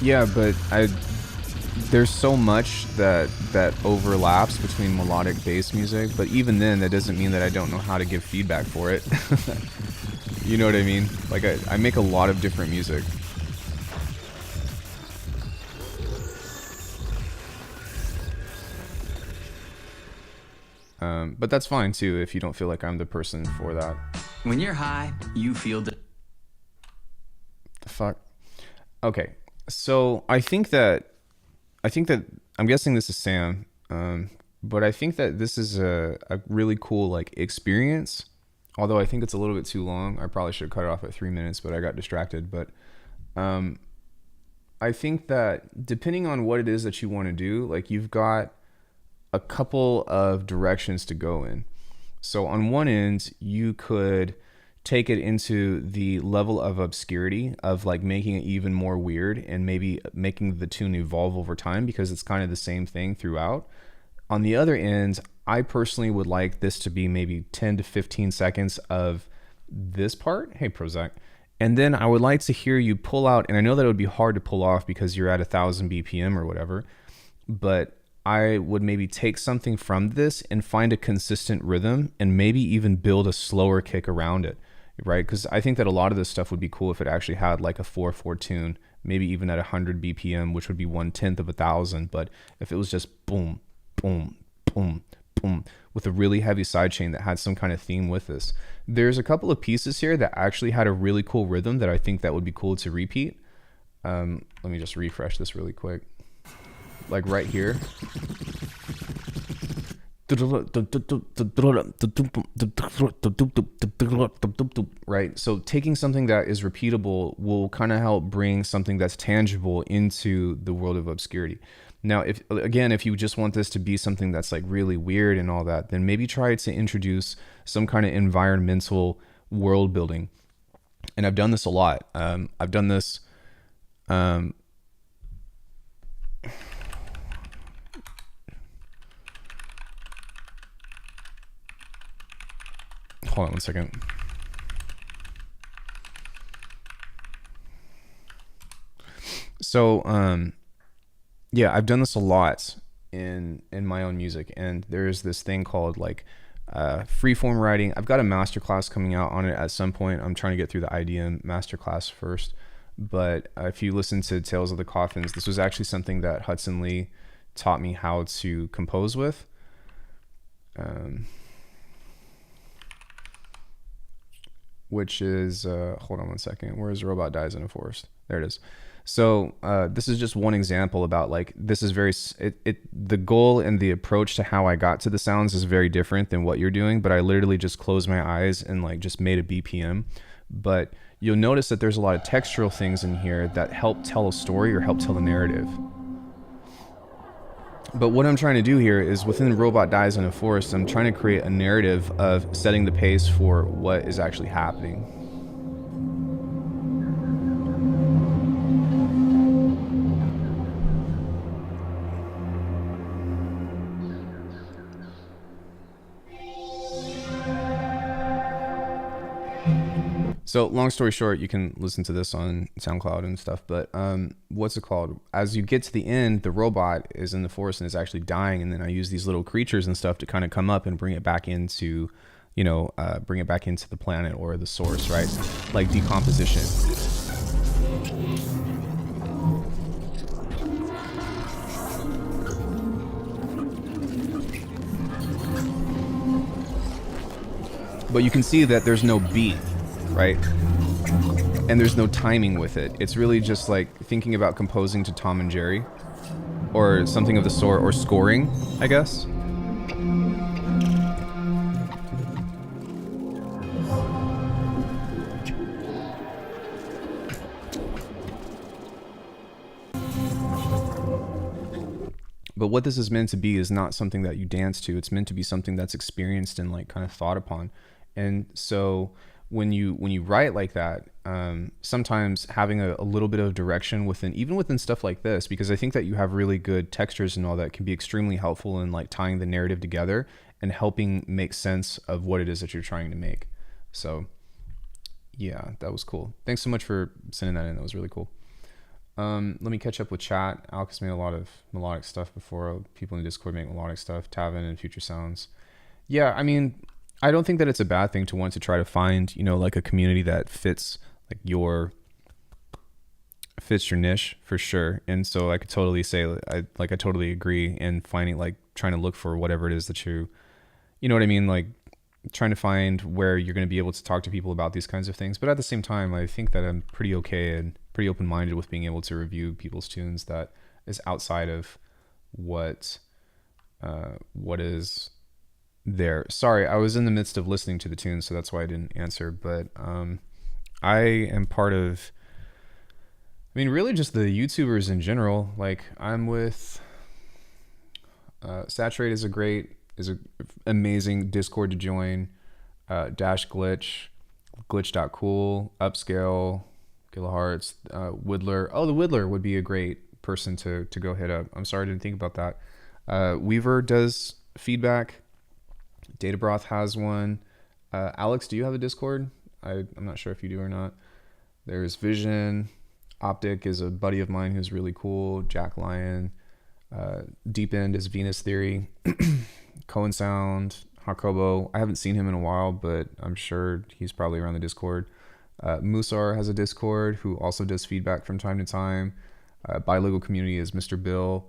Speaker 1: Yeah, but there's so much that overlaps between melodic bass music, but even then, that doesn't mean that I don't know how to give feedback for it. You know what I mean? Like, I make a lot of different music. But that's fine too if you don't feel like I'm the person for that.
Speaker 4: When you're high, you feel
Speaker 1: The fuck? Okay. So I think that I'm guessing this is Sam. But I think that this is a really cool like experience. Although I think it's a little bit too long. I probably should have cut it off at 3 minutes, but I got distracted. But I think that depending on what it is that you want to do, like you've got a couple of directions to go in. So on one end, you could take it into the level of obscurity of like making it even more weird and maybe making the tune evolve over time because it's kind of the same thing throughout. On the other end, I personally would like this to be maybe 10 to 15 seconds of this part. Hey, Prozac. And then I would like to hear you pull out, and I know that it would be hard to pull off because you're at 1,000 BPM or whatever, but I would maybe take something from this and find a consistent rhythm and maybe even build a slower kick around it, right? Because I think that a lot of this stuff would be cool if it actually had like a 4/4 tune, maybe even at 100 BPM, which would be 1/10 of 1,000. But if it was just boom, boom, boom, boom, with a really heavy sidechain that had some kind of theme with this. There's a couple of pieces here that actually had a really cool rhythm that I think that would be cool to repeat. Let me just refresh this really quick. Like right here. Right. So taking something that is repeatable will kind of help bring something that's tangible into the world of obscurity. Now, if you just want this to be something that's like really weird and all that, then maybe try to introduce some kind of environmental world building. And I've done this a lot. I've done this. Hold on one second. So, yeah, I've done this a lot in my own music, and there's this thing called like freeform writing. I've got a masterclass coming out on it at some point. I'm trying to get through the IDM masterclass first, but if you listen to Tales of the Coffins, this was actually something that Hudson Lee taught me how to compose with. Which is hold on one second. Where's Robot Dies in a Forest? There it is. So this is just one example about like this is very the goal and the approach to how I got to the sounds is very different than what you're doing, but I literally just closed my eyes and like just made a BPM. But you'll notice that there's a lot of textural things in here that help tell a story or help tell a narrative. But what I'm trying to do here is within Robot Dies in a Forest, I'm trying to create a narrative of setting the pace for what is actually happening. So long story short, you can listen to this on SoundCloud and stuff, but what's it called? As you get to the end, the robot is in the forest and is actually dying, and then I use these little creatures and stuff to kind of come up and bring it back into, bring it back into the planet or the source, right? Like decomposition. But you can see that there's no beat, right? And there's no timing with it. It's really just like thinking about composing to Tom and Jerry or something of the sort, or scoring, I guess. But what this is meant to be is not something that you dance to. It's meant to be something that's experienced and like kind of thought upon. And so when you write like that, sometimes having a little bit of direction within stuff like this, because I think that you have really good textures and all that, can be extremely helpful in like tying the narrative together and helping make sense of what it is that you're trying to make. So yeah, that was cool. Thanks so much for sending that in. That was really cool. Let me catch up with chat. Alex made a lot of melodic stuff before. People in Discord make melodic stuff. Tavin and Future Sounds. Yeah, I mean, I don't think that it's a bad thing to want to try to find, like a community that fits your niche for sure. And so I could totally say, I totally agree in finding, like, trying to look for whatever it is that you know what I mean? Like trying to find where you're going to be able to talk to people about these kinds of things. But at the same time, I think that I'm pretty okay and pretty open-minded with being able to review people's tunes that is outside of what is there. Sorry, I was in the midst of listening to the tune, so that's why I didn't answer. But I am part of, I mean, really just the YouTubers in general. Like I'm with Saturate is an amazing Discord to join. Dash Glitch, glitch.cool, Upscale, Kilohearts, Whittler. Oh, the Whittler would be a great person to go hit up. I'm sorry I didn't think about that. Weaver does feedback. Data Broth has one. Alex, do you have a Discord? I'm not sure if you do or not. There's Vision. Optic is a buddy of mine who's really cool. Jack Lyon. Deep End is Venus Theory. Cohen Sound. Hakobo. I haven't seen him in a while, but I'm sure he's probably around the Discord. Musar has a Discord who also does feedback from time to time. Bilingual Community is Mr. Bill.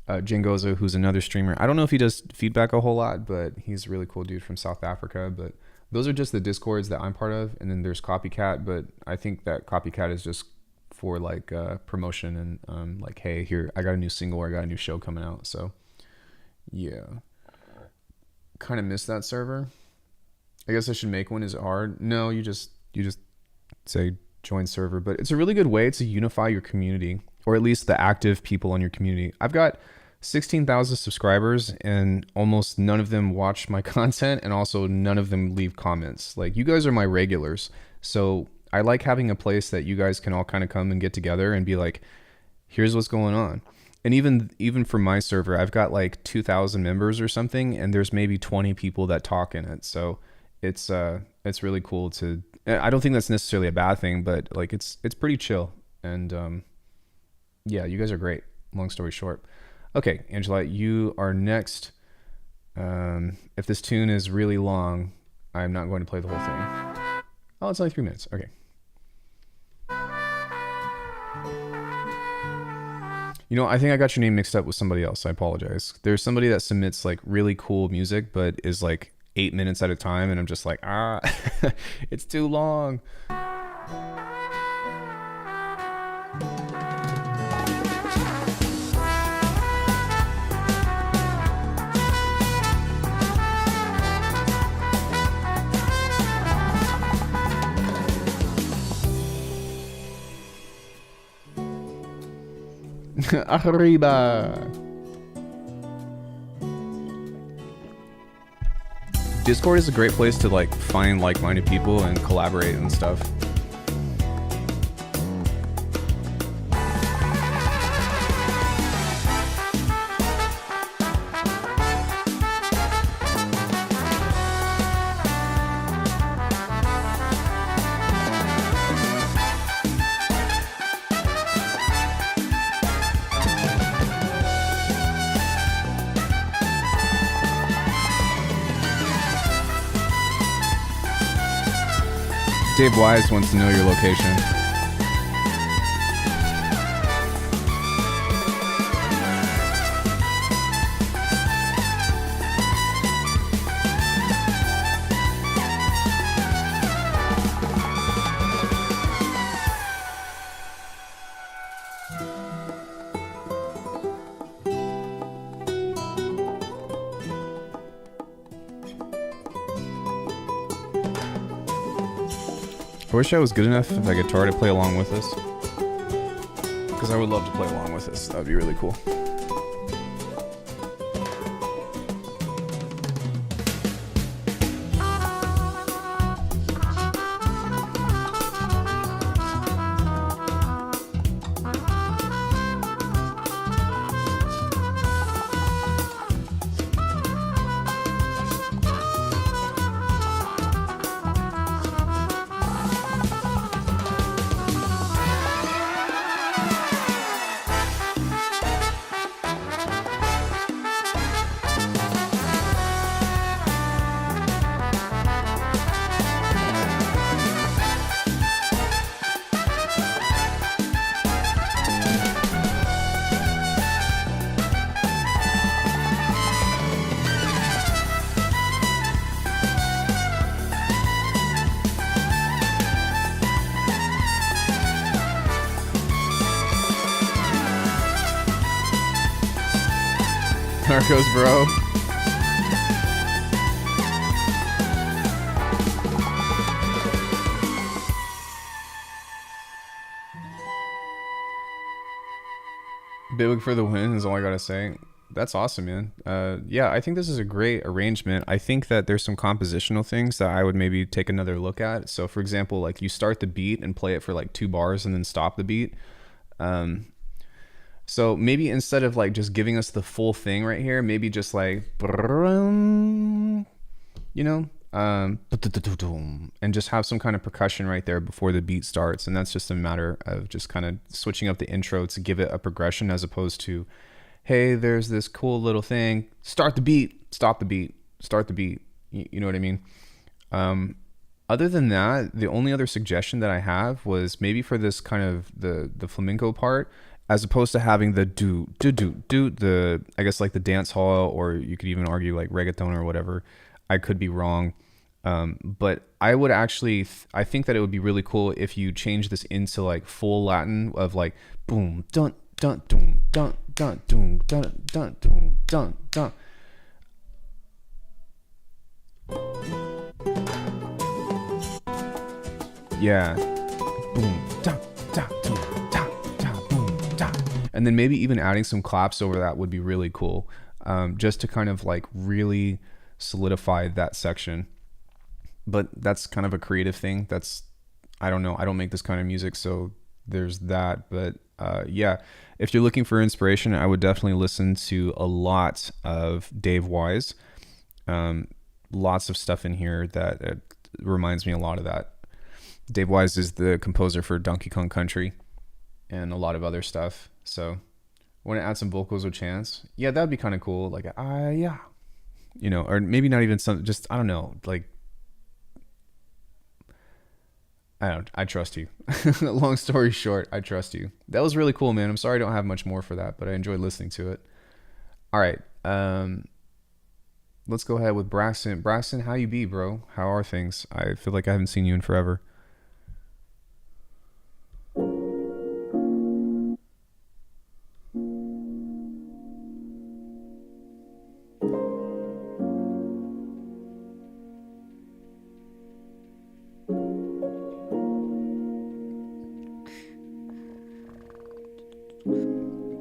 Speaker 1: Jengoza, who's another streamer. I don't know if he does feedback a whole lot, but he's a really cool dude from South Africa. But those are just the Discords that I'm part of. And then there's Copycat, but I think that Copycat is just for like promotion and like, hey, here, I got a new single or I got a new show coming out. So yeah, kind of miss that server. I guess I should make one. Is it hard? No, you just say join server, but it's a really good way to unify your community, or at least the active people on your community. I've got 16,000 subscribers and almost none of them watch my content, and also none of them leave comments. Like, you guys are my regulars. So I like having a place that you guys can all kind of come and get together and be like, here's what's going on. And even for my server, I've got like 2,000 members or something, and there's maybe 20 people that talk in it. So it's really cool to, I don't think that's necessarily a bad thing, but like it's pretty chill. And yeah, you guys are great. Long story short. Okay, Angela, you are next. If this tune is really long, I'm not going to play the whole thing. Oh, it's only 3 minutes. Okay. You know, I think I got your name mixed up with somebody else. I apologize. There's somebody that submits like really cool music, but is like 8 minutes at a time, and I'm just like, it's too long. Arriba. Discord is a great place to like find like-minded people and collaborate and stuff. Dave Wise wants to know your location. I wish I was good enough if I guitar to play along with this, because I would love to play along with this. That would be really cool. Narcos, bro. Big for the win is all I gotta say. That's awesome, man. Yeah, I think this is a great arrangement. I think that there's some compositional things that I would maybe take another look at. So, for example, like you start the beat and play it for like 2 bars and then stop the beat. So maybe instead of like just giving us the full thing right here, maybe just like, you know, and just have some kind of percussion right there before the beat starts. And that's just a matter of just kind of switching up the intro to give it a progression, as opposed to, hey, there's this cool little thing, start the beat, stop the beat, start the beat. You know what I mean? Other than that, the only other suggestion that I have was maybe for this kind of the flamenco part, as opposed to having the do, the, I guess like the dance hall, or you could even argue like reggaeton or whatever. I could be wrong. But I would actually, I think that it would be really cool if you change this into like full Latin of like boom, dun, dun, dun, dun, dun, dun, dun, dun, dun, dun, dun. Yeah. Boom, dun, dun, dun, dun, dun, boom, dun. And then maybe even adding some claps over that would be really cool. Just to kind of like really solidify that section. But that's kind of a creative thing. That's, I don't know. I don't make this kind of music, so there's that. But yeah, if you're looking for inspiration, I would definitely listen to a lot of Dave Wise. Lots of stuff in here that reminds me a lot of that. Dave Wise is the composer for Donkey Kong Country and a lot of other stuff. So want to add some vocals with chants? Yeah, that'd be kind of cool. Like, yeah, you know, or maybe not even some, just, I don't know, like, I trust you. Long story short, I trust you. That was really cool, man. I'm sorry I don't have much more for that, but I enjoyed listening to it. All right. Let's go ahead with Braxton. Braxton, how you be, bro? How are things? I feel like I haven't seen you in forever.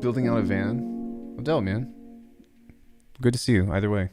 Speaker 1: Building out a van. Odell, man. Good to see you, either way.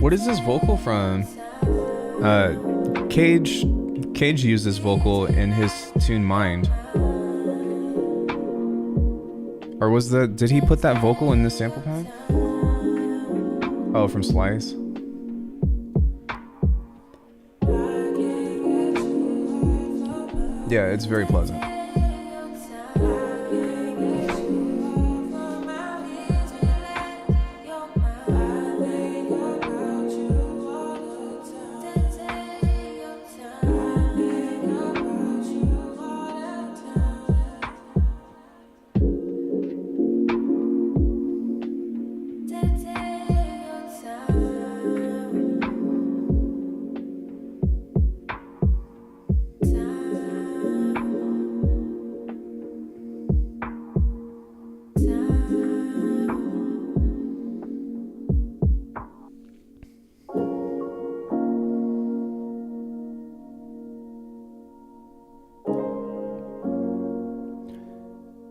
Speaker 1: What is this vocal from? Cage used this vocal in his tune Mind. Or did he put that vocal in the sample pad? Oh, from Slice. Yeah, it's very pleasant.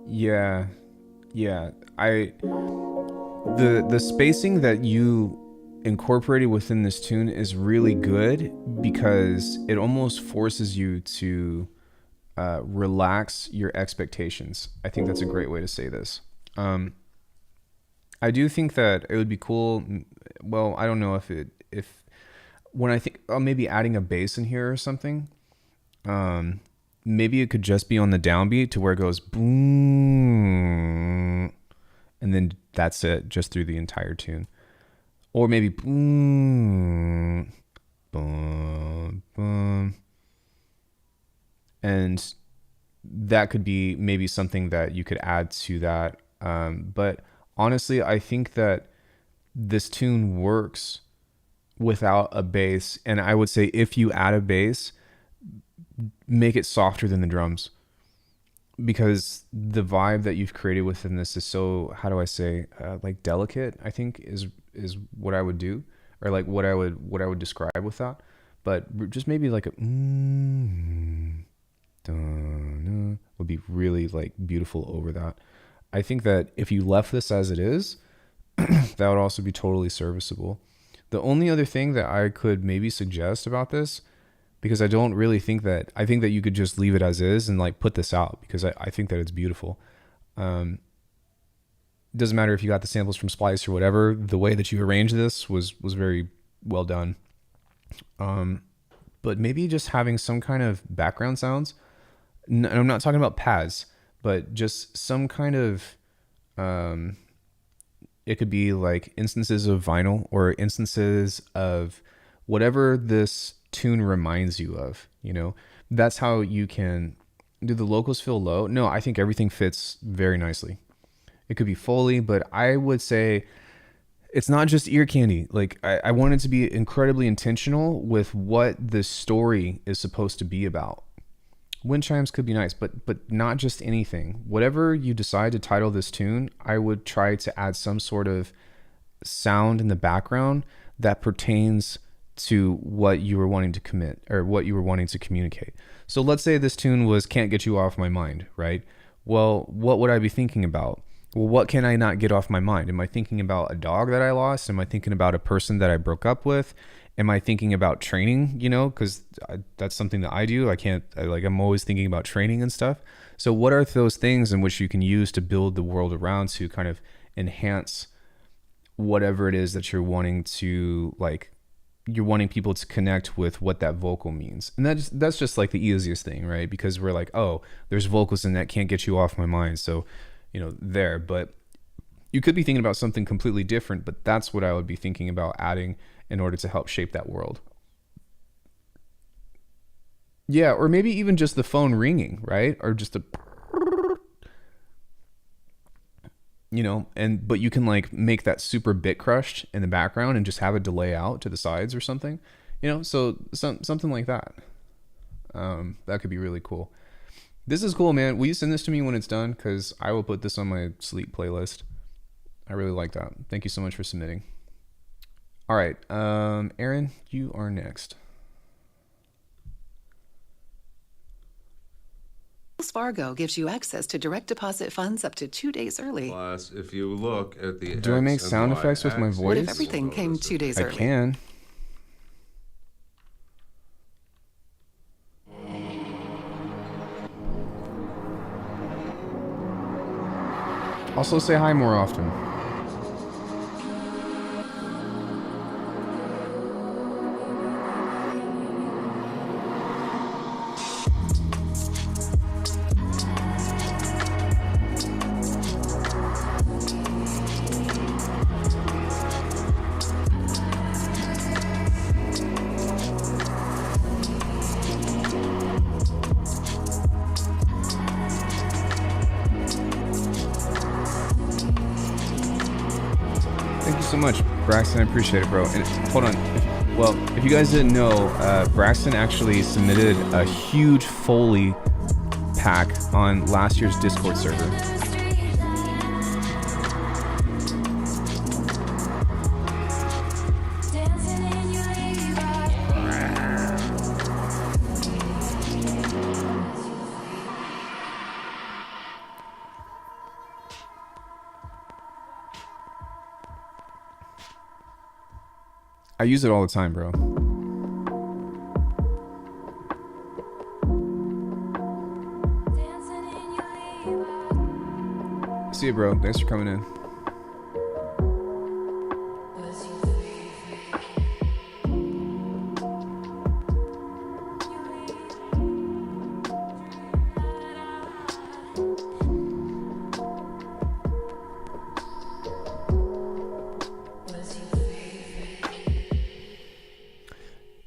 Speaker 1: Yeah. The spacing that you incorporated within this tune is really good because it almost forces you to relax your expectations. I think that's a great way to say this. I do think that it would be cool. Well, I don't know if when I think maybe adding a bass in here or something. Maybe it could just be on the downbeat to where it goes boom, and then that's it, just through the entire tune. Or maybe boom, boom, boom, and that could be maybe something that you could add to that. But honestly, I think that this tune works without a bass, and I would say if you add a bass, make it softer than the drums, because the vibe that you've created within this is so, how do I say, like delicate, I think is what I would do, or like what I would describe with that. But just maybe like a would be really like beautiful over that. I think that if you left this as it is, that would also be totally serviceable. The only other thing that I could maybe suggest about this, because I don't really think that, I think that you could just leave it as is and like put this out, because I think that it's beautiful. Doesn't matter if you got the samples from Splice or whatever, the way that you arranged this was very well done. But maybe just having some kind of background sounds. And I'm not talking about pads, but just some kind of, it could be like instances of vinyl or instances of whatever this tune reminds you of, you know. That's how you can. Do the locals feel low? No, I think everything fits very nicely. It could be Foley, but I would say it's not just ear candy. Like I want it to be incredibly intentional with what the story is supposed to be about. Wind chimes could be nice, but not just anything. Whatever you decide to title this tune, I would try to add some sort of sound in the background that pertains to what you were wanting to commit, or what you were wanting to communicate. So let's say this tune was Can't Get You Off My Mind, right? Well, what would I be thinking about? Well, what can I not get off my mind? Am I thinking about a dog that I lost? Am I thinking about a person that I broke up with? Am I thinking about training? You know, because that's something that I do. I'm always thinking about training and stuff. So what are those things in which you can use to build the world around, to kind of enhance whatever it is that you're wanting to, like, you're wanting people to connect with what that vocal means. And that's just like the easiest thing, right? Because we're like, oh, there's vocals in that Can't Get You Off My Mind. So, you know, there. But you could be thinking about something completely different, but that's what I would be thinking about adding in order to help shape that world. Yeah, or maybe even just the phone ringing, right? Or just a, you know, but you can like make that super bit crushed in the background and just have it delay out to the sides or something, you know, so something like that. That could be really cool. This is cool, man. Will you send this to me when it's done? Because I will put this on my sleep playlist. I really like that. Thank you so much for submitting. All right, Aaron, you are next.
Speaker 5: Wells Fargo gives you access to direct deposit funds up to 2 days early.
Speaker 6: Plus, if you look at the
Speaker 1: Do I make sound effects with my voice?
Speaker 5: What if everything came 2 days
Speaker 1: I
Speaker 5: early?
Speaker 1: can. Also say hi more often. So much, Braxton. I appreciate it, bro. And hold on. If you guys didn't know, Braxton actually submitted a huge Foley pack on last year's Discord server. I use it all the time, bro. See you, bro. Thanks for coming in.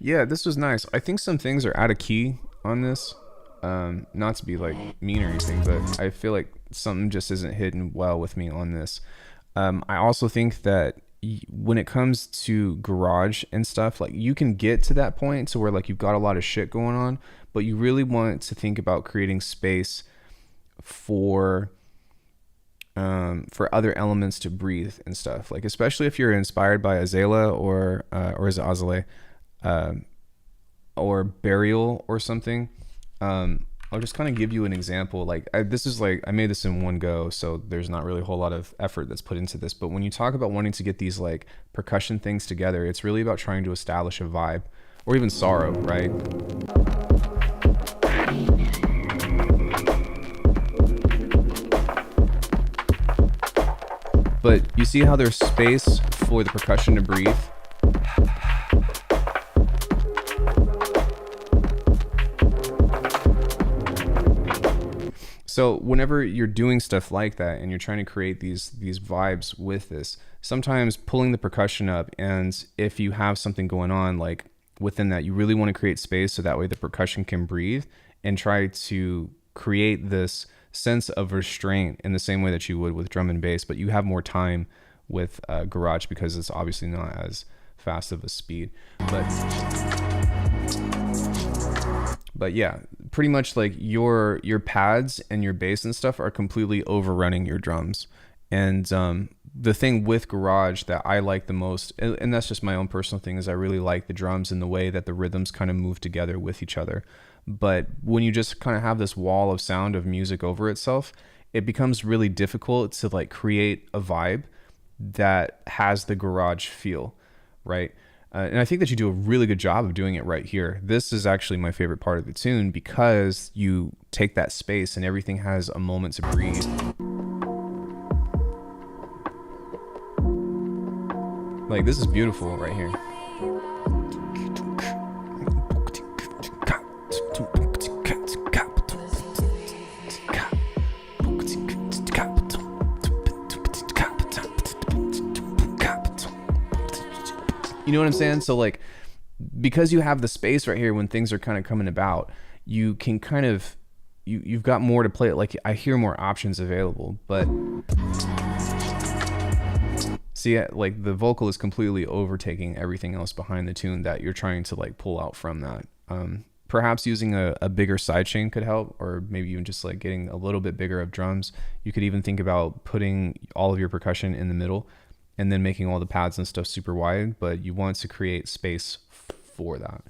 Speaker 1: Yeah, this was nice. I think some things are out of key on this. Not to be like mean or anything, but I feel like something just isn't hitting well with me on this. I also think that when it comes to garage and stuff, like you can get to that point to where like you've got a lot of shit going on, but you really want to think about creating space for other elements to breathe and stuff. Like especially if you're inspired by Azalea or is it Azalea, or Burial or something. I'll just kind of give you an example. Like I made this in one go, so there's not really a whole lot of effort that's put into this. But when you talk about wanting to get these like percussion things together, it's really about trying to establish a vibe, or even sorrow, right? But you see how there's space for the percussion to breathe? So whenever you're doing stuff like that and you're trying to create these vibes with this, sometimes pulling the percussion up, and if you have something going on like within that, you really want to create space so that way the percussion can breathe, and try to create this sense of restraint in the same way that you would with drum and bass, but you have more time with garage because it's obviously not as fast of a speed. But yeah, pretty much like your pads and your bass and stuff are completely overrunning your drums. And the thing with garage that I like the most, and that's just my own personal thing, is I really like the drums and the way that the rhythms kind of move together with each other. But when you just kind of have this wall of sound of music over itself, it becomes really difficult to like create a vibe that has the garage feel, right? And I think that you do a really good job of doing it right here. This is actually my favorite part of the tune because you take that space and everything has a moment to breathe. Like, this is beautiful right here. You know what I'm saying? So like, because you have the space right here when things are kind of coming about, you can kind of, you've got more to play. Like I hear more options available, but see, like the vocal is completely overtaking everything else behind the tune that you're trying to like pull out from that. Perhaps using a bigger sidechain could help, or maybe even just like getting a little bit bigger of drums. You could even think about putting all of your percussion in the middle and then making all the pads and stuff super wide, but you want to create space for that.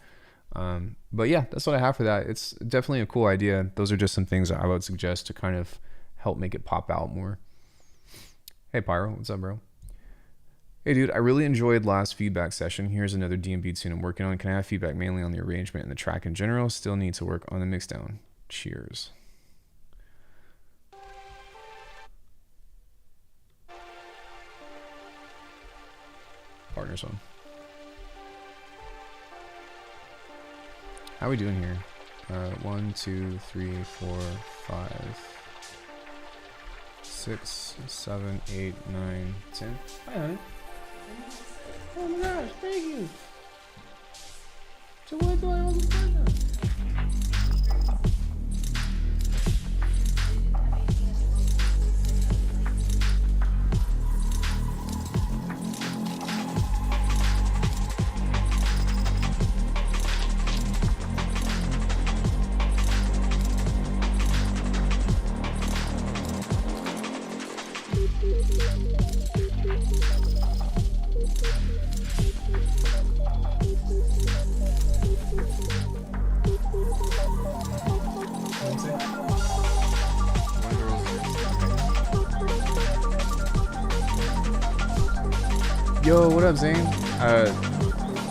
Speaker 1: But yeah, that's what I have for that. It's definitely a cool idea. Those are just some things that I would suggest to kind of help make it pop out more. Hey Pyro, what's up, bro? Hey dude, I really enjoyed last feedback session. Here's another D&B tune I'm working on. Can I have feedback mainly on the arrangement and the track in general? Still need to work on the mixdown. Cheers. Partner song. How are we doing here? 1, 2, 3, 4, 5, 6, 7, 8, 9, 10. Hi, honey. Oh my gosh, thank you. So what do I all this time? Yo, what up, Zane?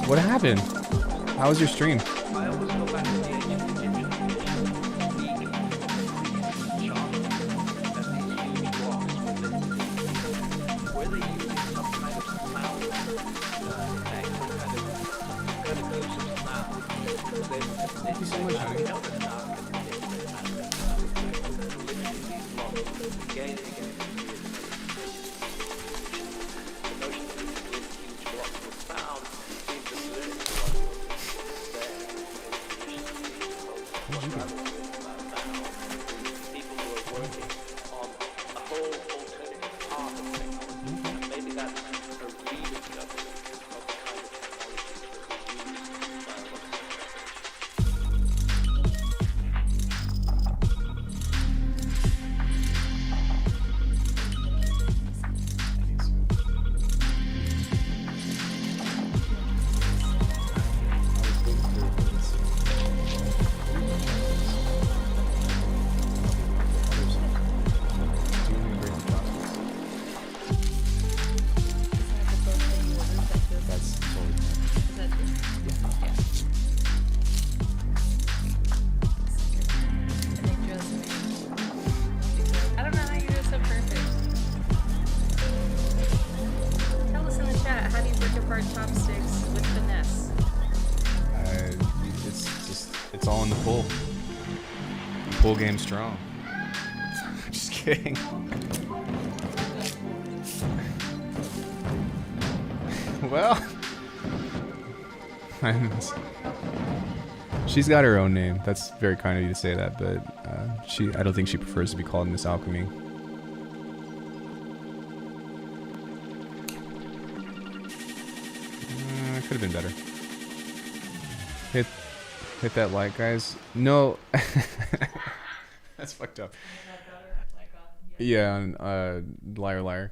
Speaker 1: What happened? How was your stream? Thank you so much, honey.
Speaker 7: what I'm people who are working on a whole alternative path of technology. And maybe that's a rediscovery of the kind of technologies that we use
Speaker 8: I don't know how you do it so perfect. Tell us in the chat, how do you break apart chopsticks with finesse?
Speaker 1: It's all in the pull. The pull game strong. Just kidding. Well, she's got her own name. That's very kind of you to say that, but I don't think she prefers to be called Miss Alchemy. Could have been better. Hit that like, guys. No. That's fucked up. Yeah, liar.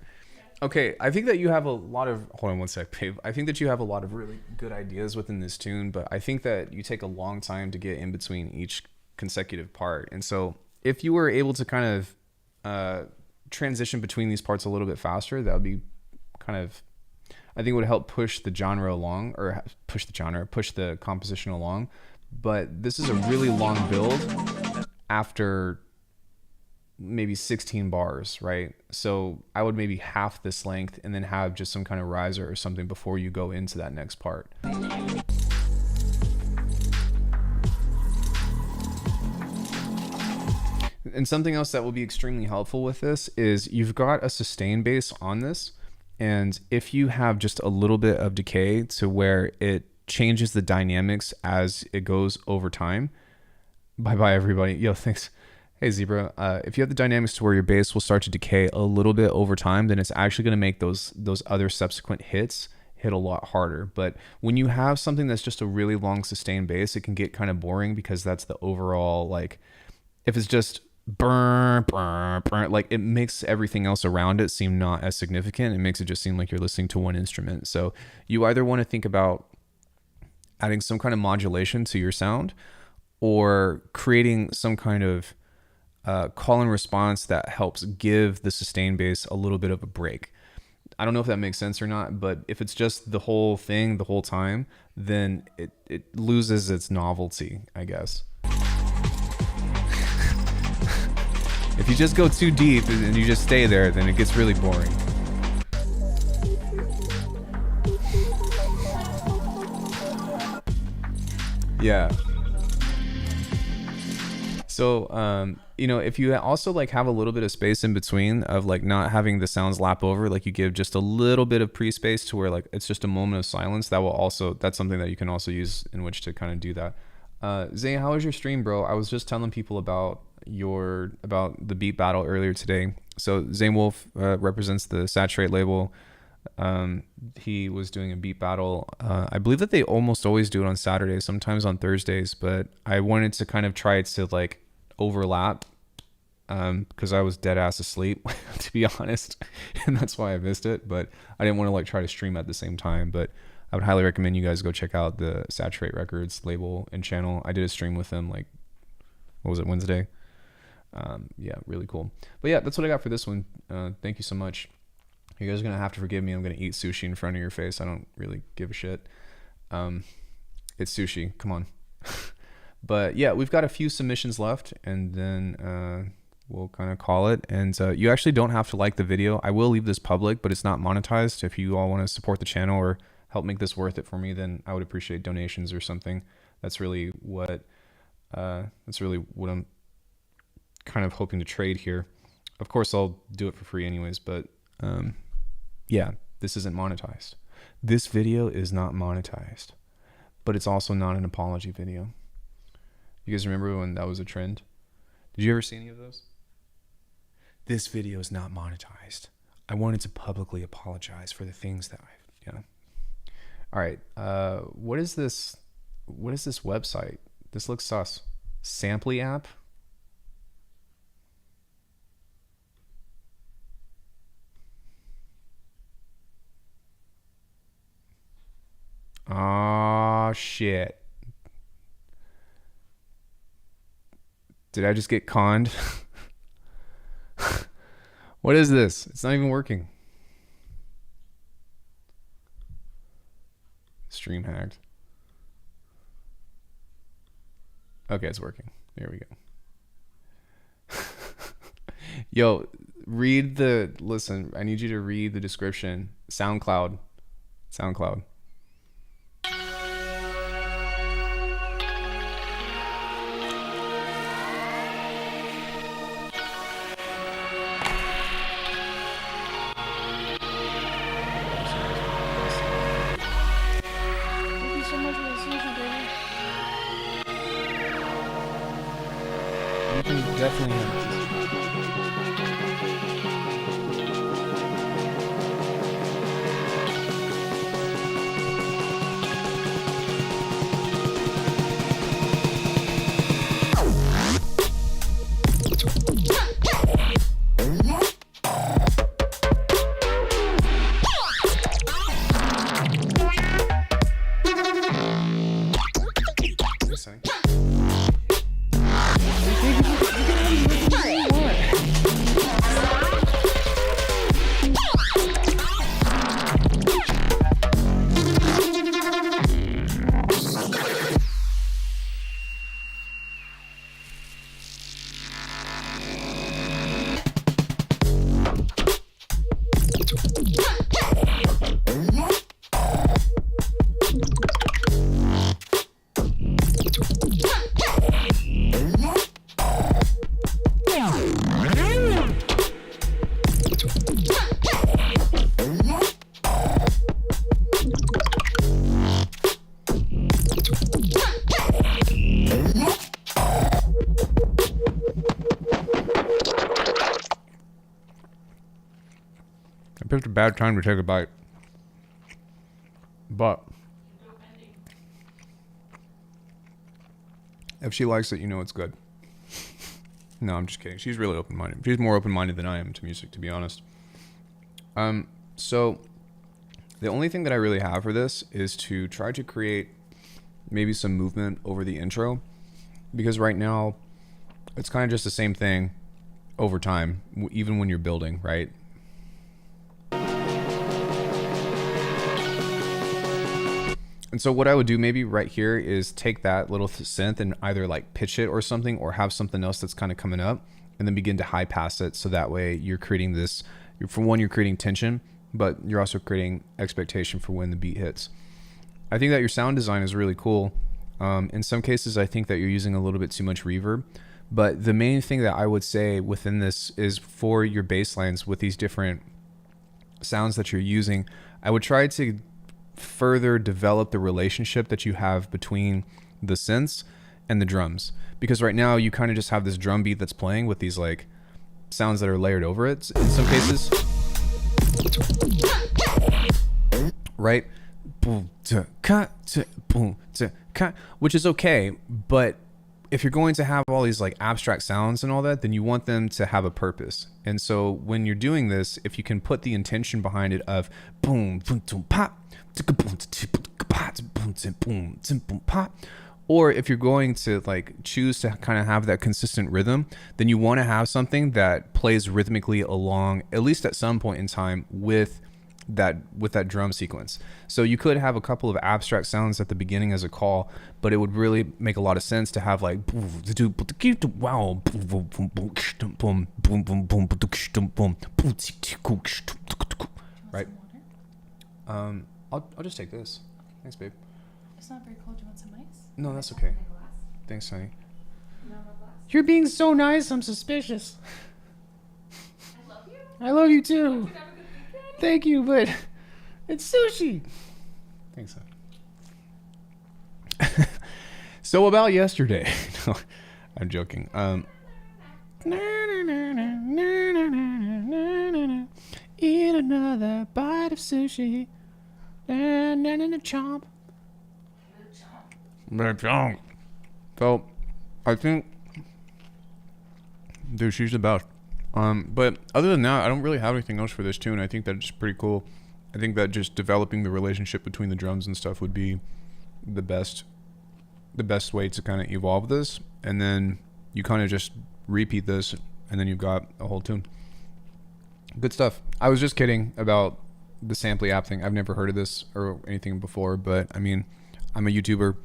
Speaker 1: Okay, I think that you have a lot of... Hold on one sec, babe. I think that you have a lot of really good ideas within this tune, but I think that you take a long time to get in between each consecutive part. And so if you were able to kind of transition between these parts a little bit faster, that would be kind of... I think it would help push the genre along, or push the composition along. But this is a really long build after maybe 16 bars, right? So I would maybe half this length and then have just some kind of riser or something before you go into that next part. And something else that will be extremely helpful with this is you've got a sustain bass on this. And if you have just a little bit of decay to where it changes the dynamics as it goes over time. Bye everybody. Yo, thanks. Hey Zebra. If you have the dynamics to where your bass will start to decay a little bit over time, then it's actually going to make those other subsequent hits hit a lot harder. But when you have something that's just a really long sustained bass, it can get kind of boring because that's the overall, like, if it's just burn, like, it makes everything else around it seem not as significant. It makes it just seem like you're listening to one instrument. So you either want to think about adding some kind of modulation to your sound or creating some kind of call and response that helps give the sustained bass a little bit of a break. I don't know if that makes sense or not, but if it's just the whole thing the whole time, then it loses its novelty, I guess. If you just go too deep and you just stay there, then it gets really boring. Yeah. So, if you also like have a little bit of space in between of like not having the sounds lap over, like you give just a little bit of pre-space to where like it's just a moment of silence, that's something that you can also use in which to kind of do that. Zay, how was your stream, bro? I was just telling people about the beat battle earlier today. So Zane Wolf represents the Saturate label. He was doing a beat battle. I believe that they almost always do it on Saturdays, sometimes on Thursdays, but I wanted to kind of try to like overlap because I was dead ass asleep to be honest, and that's why I missed it. But I didn't want to like try to stream at the same time. But I would highly recommend you guys go check out the Saturate Records label and channel. I did a stream with them, like, what was it, Wednesday? Yeah, really cool. But yeah, that's what I got for this one. Thank you so much. You guys are gonna have to forgive me. I'm gonna eat sushi in front of your face. I don't really give a shit. It's sushi. Come on. But yeah, we've got a few submissions left, and then we'll kind of call it. And you actually don't have to like the video. I will leave this public, but it's not monetized. If you all want to support the channel or help make this worth it for me, then I would appreciate donations or something. That's really what I'm kind of hoping to trade here. Of course, I'll do it for free anyways, but yeah, this isn't monetized. This video is not monetized, but it's also not an apology video. You guys remember when that was a trend? Did you ever see any of those? This video is not monetized. I wanted to publicly apologize for the things that All right. What is this? What is this website? This looks sus. Samply app? Oh shit. Did I just get conned? What is this? It's not even working. Stream hacked. Okay, it's working. There we go. Yo, listen, I need you to read the description. SoundCloud.
Speaker 8: Thank you so much for the sushi, baby.
Speaker 1: You can definitely have this. I picked a bad time to take a bite. But if she likes it, you know it's good. No, I'm just kidding. She's really open-minded. She's more open-minded than I am to music, to be honest. So the only thing that I really have for this is to try to create maybe some movement over the intro, because right now it's kind of just the same thing over time, even when you're building, right? And so what I would do maybe right here is take that little synth and either like pitch it or something, or have something else that's kind of coming up and then begin to high pass it. So that way you're creating this, for one, you're creating tension, but you're also creating expectation for when the beat hits. I think that your sound design is really cool. In some cases, I think that you're using a little bit too much reverb, but the main thing that I would say within this is for your bass lines with these different sounds that you're using, I would try to further develop the relationship that you have between the synths and the drums, because right now you kind of just have this drum beat that's playing with these like sounds that are layered over it in some cases, right? Which is okay, but if you're going to have all these like abstract sounds and all that, then you want them to have a purpose. And so when you're doing this, if you can put the intention behind it of boom, boom, boom, pop, or if you're going to like choose to kind of have that consistent rhythm, then you want to have something that plays rhythmically along, at least at some point in time, with that drum sequence. So you could have a couple of abstract sounds at the beginning as a call, but it would really make a lot of sense to have like right. I'll just take this. Thanks, babe.
Speaker 8: It's not very cold. Do you want some ice?
Speaker 1: No, that's okay. Thanks, honey. You're being so nice. I'm suspicious.
Speaker 8: I love you.
Speaker 1: I love you too. Thank you, but it's sushi. Thanks, son. So about yesterday. No, I'm joking. Eat another bite of sushi. Chomp. Chomp. So, I think, dude, she's the best. But other than that, I don't really have anything else for this tune. I think that's pretty cool. I think that just developing the relationship between the drums and stuff would be the best way to kind of evolve this, and then you kind of just repeat this, and then you've got a whole tune. Good stuff. I was just kidding about the Samply app thing. I've never heard of this or anything before, but I mean, I'm a YouTuber.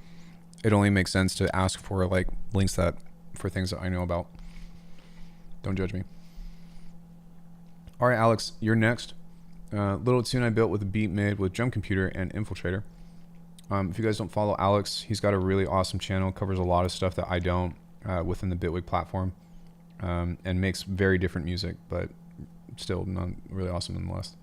Speaker 1: It only makes sense to ask for like links for things that I know about. Don't judge me. All right, Alex, you're next. Little tune I built with a beat made with Drum Computer and Infiltrator. If you guys don't follow Alex, he's got a really awesome channel, covers a lot of stuff that I don't within the Bitwig platform, and makes very different music, but still not really awesome nonetheless.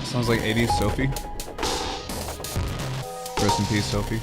Speaker 1: Sounds like 80s Sophie. Rest in peace, Sophie.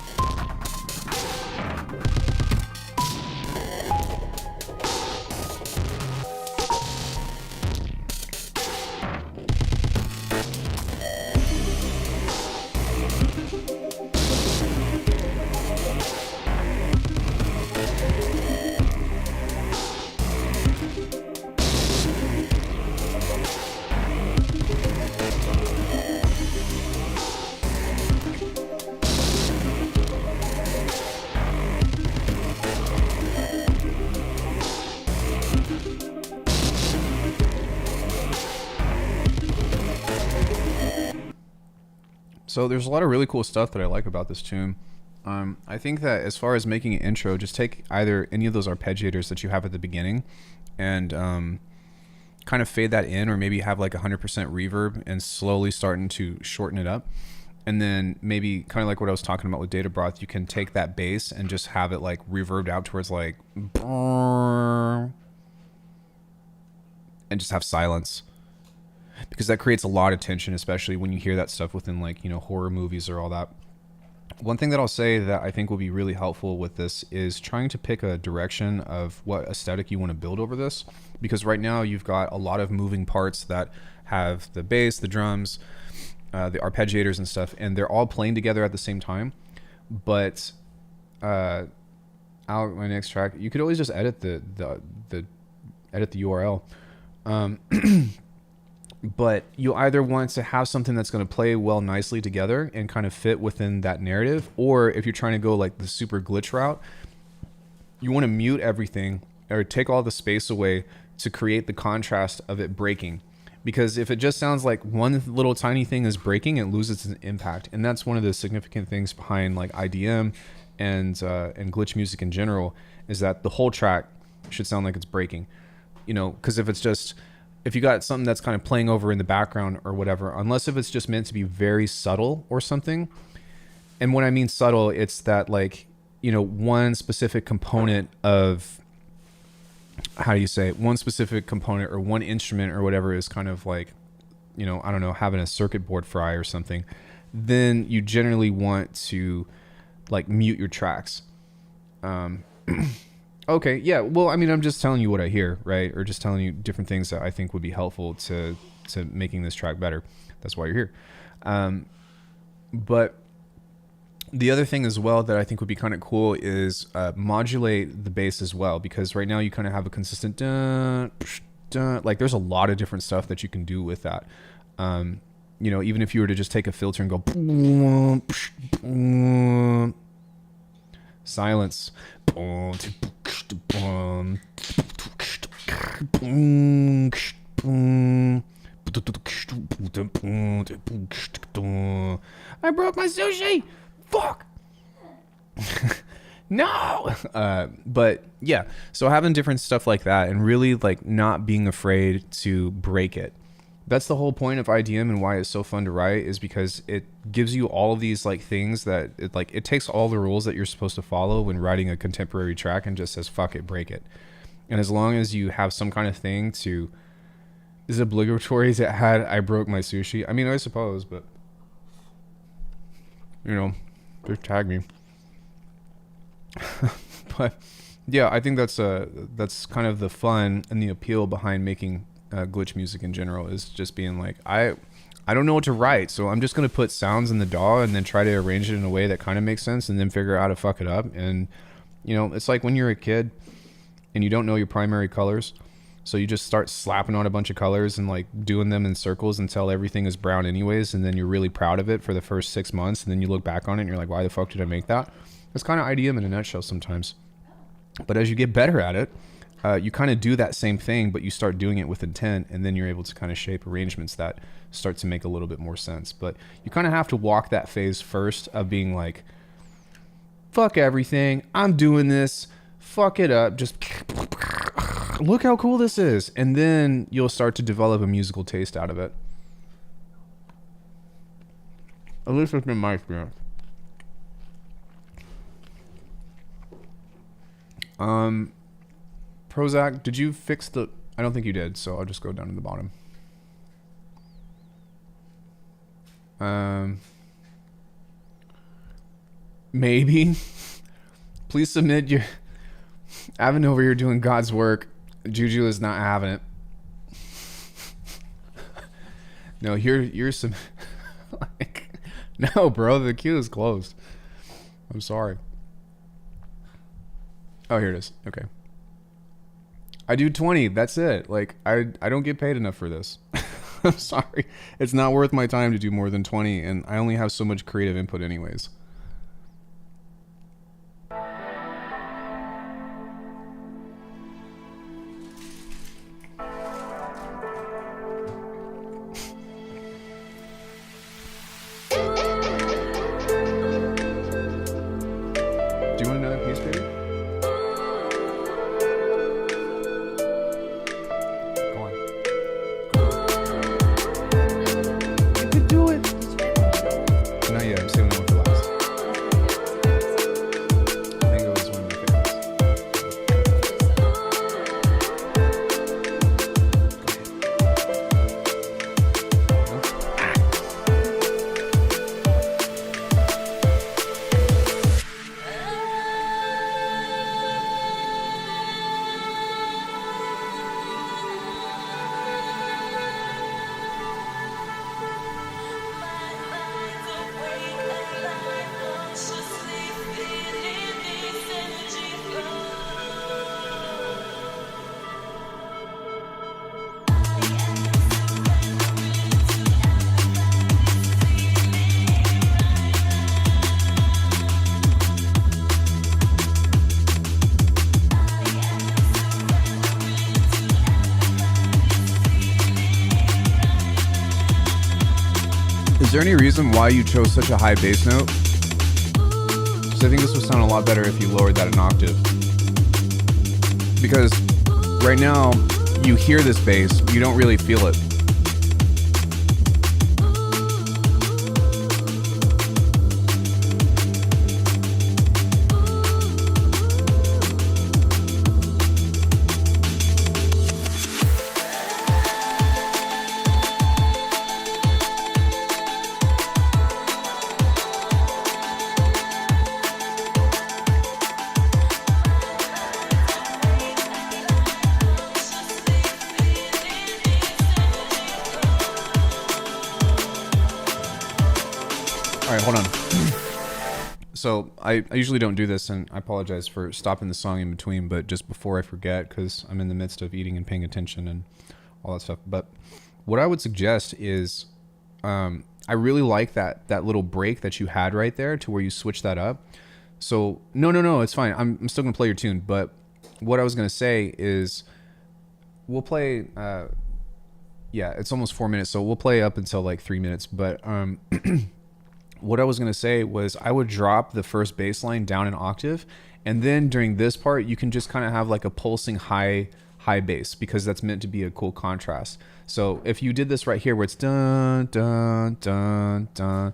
Speaker 1: So there's a lot of really cool stuff that I like about this tune. I think that as far as making an intro, just take either any of those arpeggiators that you have at the beginning and kind of fade that in, or maybe have like 100% reverb and slowly starting to shorten it up. And then maybe kind of like what I was talking about with Data Broth, you can take that bass and just have it like reverbed out towards like, and just have silence. Because that creates a lot of tension, especially when you hear that stuff within like, you know, horror movies or all that. One thing that I'll say that I think will be really helpful with this is trying to pick a direction of what aesthetic you want to build over this. Because right now you've got a lot of moving parts that have the bass, the drums, the arpeggiators and stuff, and they're all playing together at the same time. But out my next track, you could always just edit the URL. But you either want to have something that's going to play well nicely together and kind of fit within that narrative, or if you're trying to go like the super glitch route, you want to mute everything or take all the space away to create the contrast of it breaking. Because if it just sounds like one little tiny thing is breaking, it loses its impact. And that's one of the significant things behind like IDM and glitch music in general, is that the whole track should sound like it's breaking. You know, because if you got something that's kind of playing over in the background or whatever, unless if it's just meant to be very subtle or something. And when I mean subtle, it's that like, you know, one specific component of, how do you say it? One specific component or one instrument or whatever is kind of like, you know, I don't know, having a circuit board fry or something. Then you generally want to like mute your tracks. Okay, yeah. Well, I mean, I'm just telling you what I hear, right? Or just telling you different things that I think would be helpful to making this track better. That's why you're here. But the other thing as well that I think would be kind of cool is modulate the bass as well, because right now you kind of have a consistent dun, dun, like there's a lot of different stuff that you can do with that. you know, even if you were to just take a filter and go silence. I broke my sushi. Fuck. No. But yeah, so having different stuff like that and really like not being afraid to break it. That's the whole point of IDM and why it's so fun to write, is because it gives you all of these like things that it takes all the rules that you're supposed to follow when writing a contemporary track and just says, fuck it, break it. And as long as you have some kind of thing to, is it obligatory to add I broke my sushi? I mean, I suppose, but you know, just tag me. But yeah, I think that's kind of the fun and the appeal behind making glitch music in general, is just being like, I don't know what to write, so I'm just going to put sounds in the DAW and then try to arrange it in a way that kind of makes sense and then figure out how to fuck it up. And you know, it's like when you're a kid and you don't know your primary colors, so you just start slapping on a bunch of colors and like doing them in circles until everything is brown anyways, and then you're really proud of it for the first 6 months, and then you look back on it and you're like, why the fuck did I make that? That's kind of IDM in a nutshell sometimes. But as you get better at it, you kind of do that same thing, but you start doing it with intent, and then you're able to kind of shape arrangements that start to make a little bit more sense. But you kind of have to walk that phase first of being like, fuck everything, I'm doing this, fuck it up, just look how cool this is. And then you'll start to develop a musical taste out of it. At least that's been my experience. Prozac, did you fix the... I don't think you did, so I'll just go down to the bottom. Maybe. Please submit your... Avin over here doing God's work. Juju is not having it. No, here's some... like, no, bro, the queue is closed. I'm sorry. Oh, here it is. Okay. I do 20. That's it. Like, I don't get paid enough for this. I'm sorry. It's not worth my time to do more than 20, and I only have so much creative input anyways. Do you want another piece, baby? Is there any reason why you chose such a high bass note? Because I think this would sound a lot better if you lowered that an octave. Because right now, you hear this bass, you don't really feel it. All right, hold on. So I usually don't do this, and I apologize for stopping the song in between, but just before I forget, because I'm in the midst of eating and paying attention and all that stuff. But what I would suggest is I really like that little break that you had right there to where you switch that up. So no, it's fine. I'm still gonna play your tune, but what I was gonna say is we'll play. Yeah, it's almost 4 minutes, so we'll play up until like 3 minutes. But what I was gonna say was I would drop the first bass line down an octave, and then during this part you can just kind of have like a pulsing high bass, because that's meant to be a cool contrast. So if you did this right here where it's dun dun dun dun,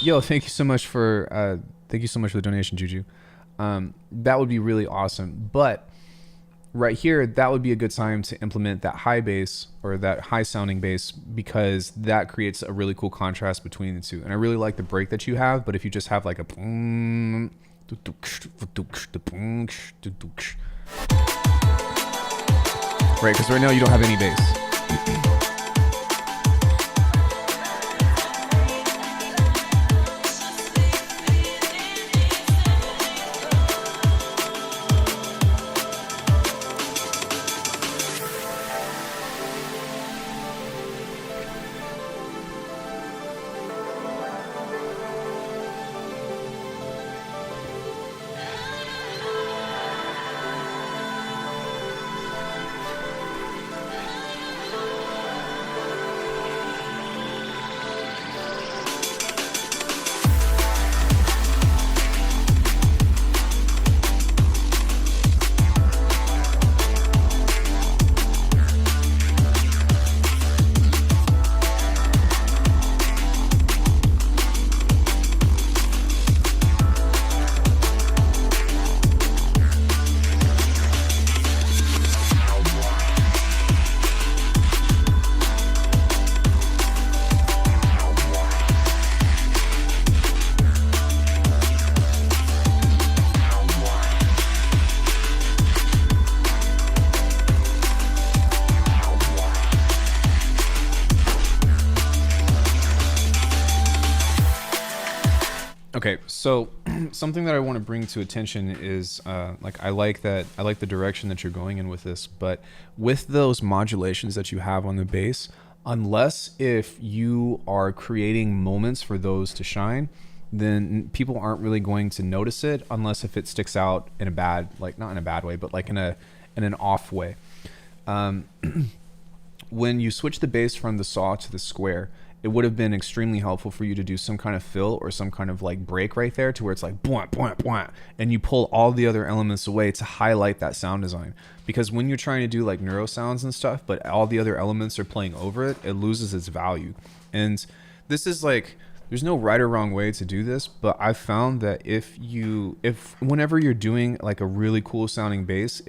Speaker 1: yo, thank you so much for the donation, Juju. That would be really awesome. But right here, that would be a good time to implement that high bass, or that high sounding bass, because that creates a really cool contrast between the two. And I really like the break that you have, but if you just have like a right, because right now you don't have any bass. Okay, so something that I want to bring to attention is like I like the direction that you're going in with this, but with those modulations that you have on the bass, unless if you are creating moments for those to shine, then people aren't really going to notice it, unless if it sticks out in a bad, like not in a bad way, but like in an off way. When you switch the bass from the saw to the square, it would have been extremely helpful for you to do some kind of fill or some kind of like break right there, to where it's like bwah, bwah, bwah, and you pull all the other elements away to highlight that sound design. Because when you're trying to do like neuro sounds and stuff, but all the other elements are playing over it, it loses its value. And this is like, there's no right or wrong way to do this, but I've found that if whenever you're doing like a really cool sounding bass,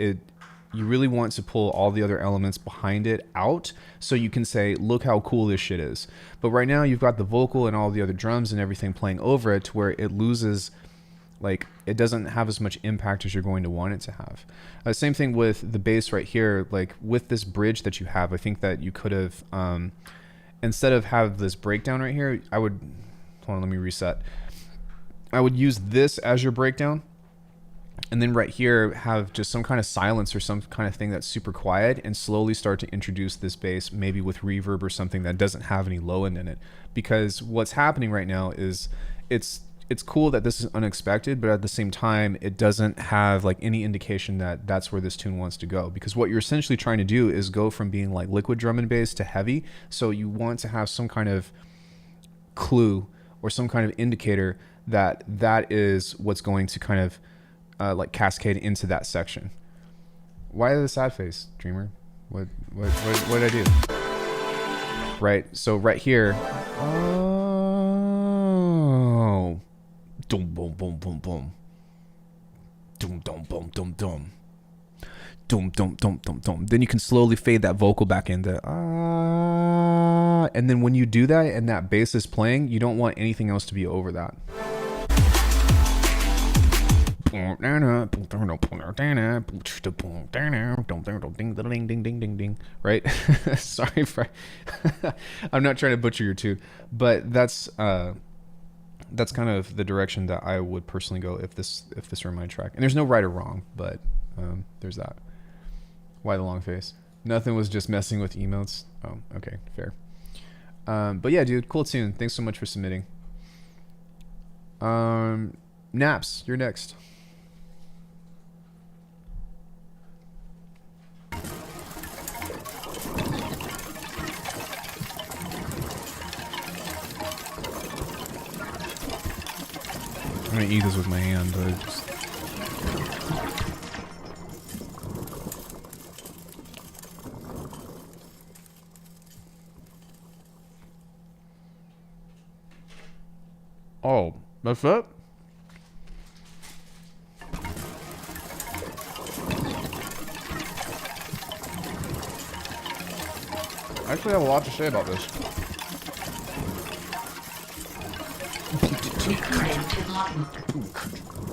Speaker 1: you really want to pull all the other elements behind it out, so you can say, look how cool this shit is. But right now you've got the vocal and all the other drums and everything playing over it, to where it loses, like, it doesn't have as much impact as you're going to want it to have. Same thing with the bass right here. Like with this bridge that you have, I think that you could have, instead of have this breakdown right here, hold on, let me reset. I would use this as your breakdown, and then right here have just some kind of silence or some kind of thing that's super quiet, and slowly start to introduce this bass, maybe with reverb or something that doesn't have any low end in it. Because what's happening right now is it's cool that this is unexpected, but at the same time it doesn't have like any indication that that's where this tune wants to go. Because what you're essentially trying to do is go from being like liquid drum and bass to heavy, so you want to have some kind of clue or some kind of indicator that that is what's going to kind of like cascade into that section. Why the sad face, Dreamer? What did I do? Right, so right here, oh, dum boom boom boom boom, dum dum boom dum dum, dum dum dum dum dum. Then you can slowly fade that vocal back into and then when you do that and that bass is playing, you don't want anything else to be over that. Right? Sorry for I'm not trying to butcher your tune, but that's kind of the direction that I would personally go if this were my track. And there's no right or wrong, but there's that. Why the long face? Nothing, was just messing with emotes. Oh, okay, fair. But yeah, dude, cool tune. Thanks so much for submitting. Naps, you're next. I'm gonna eat this with my hand, but it's just... Oh, that's it? I actually have a lot to say about this.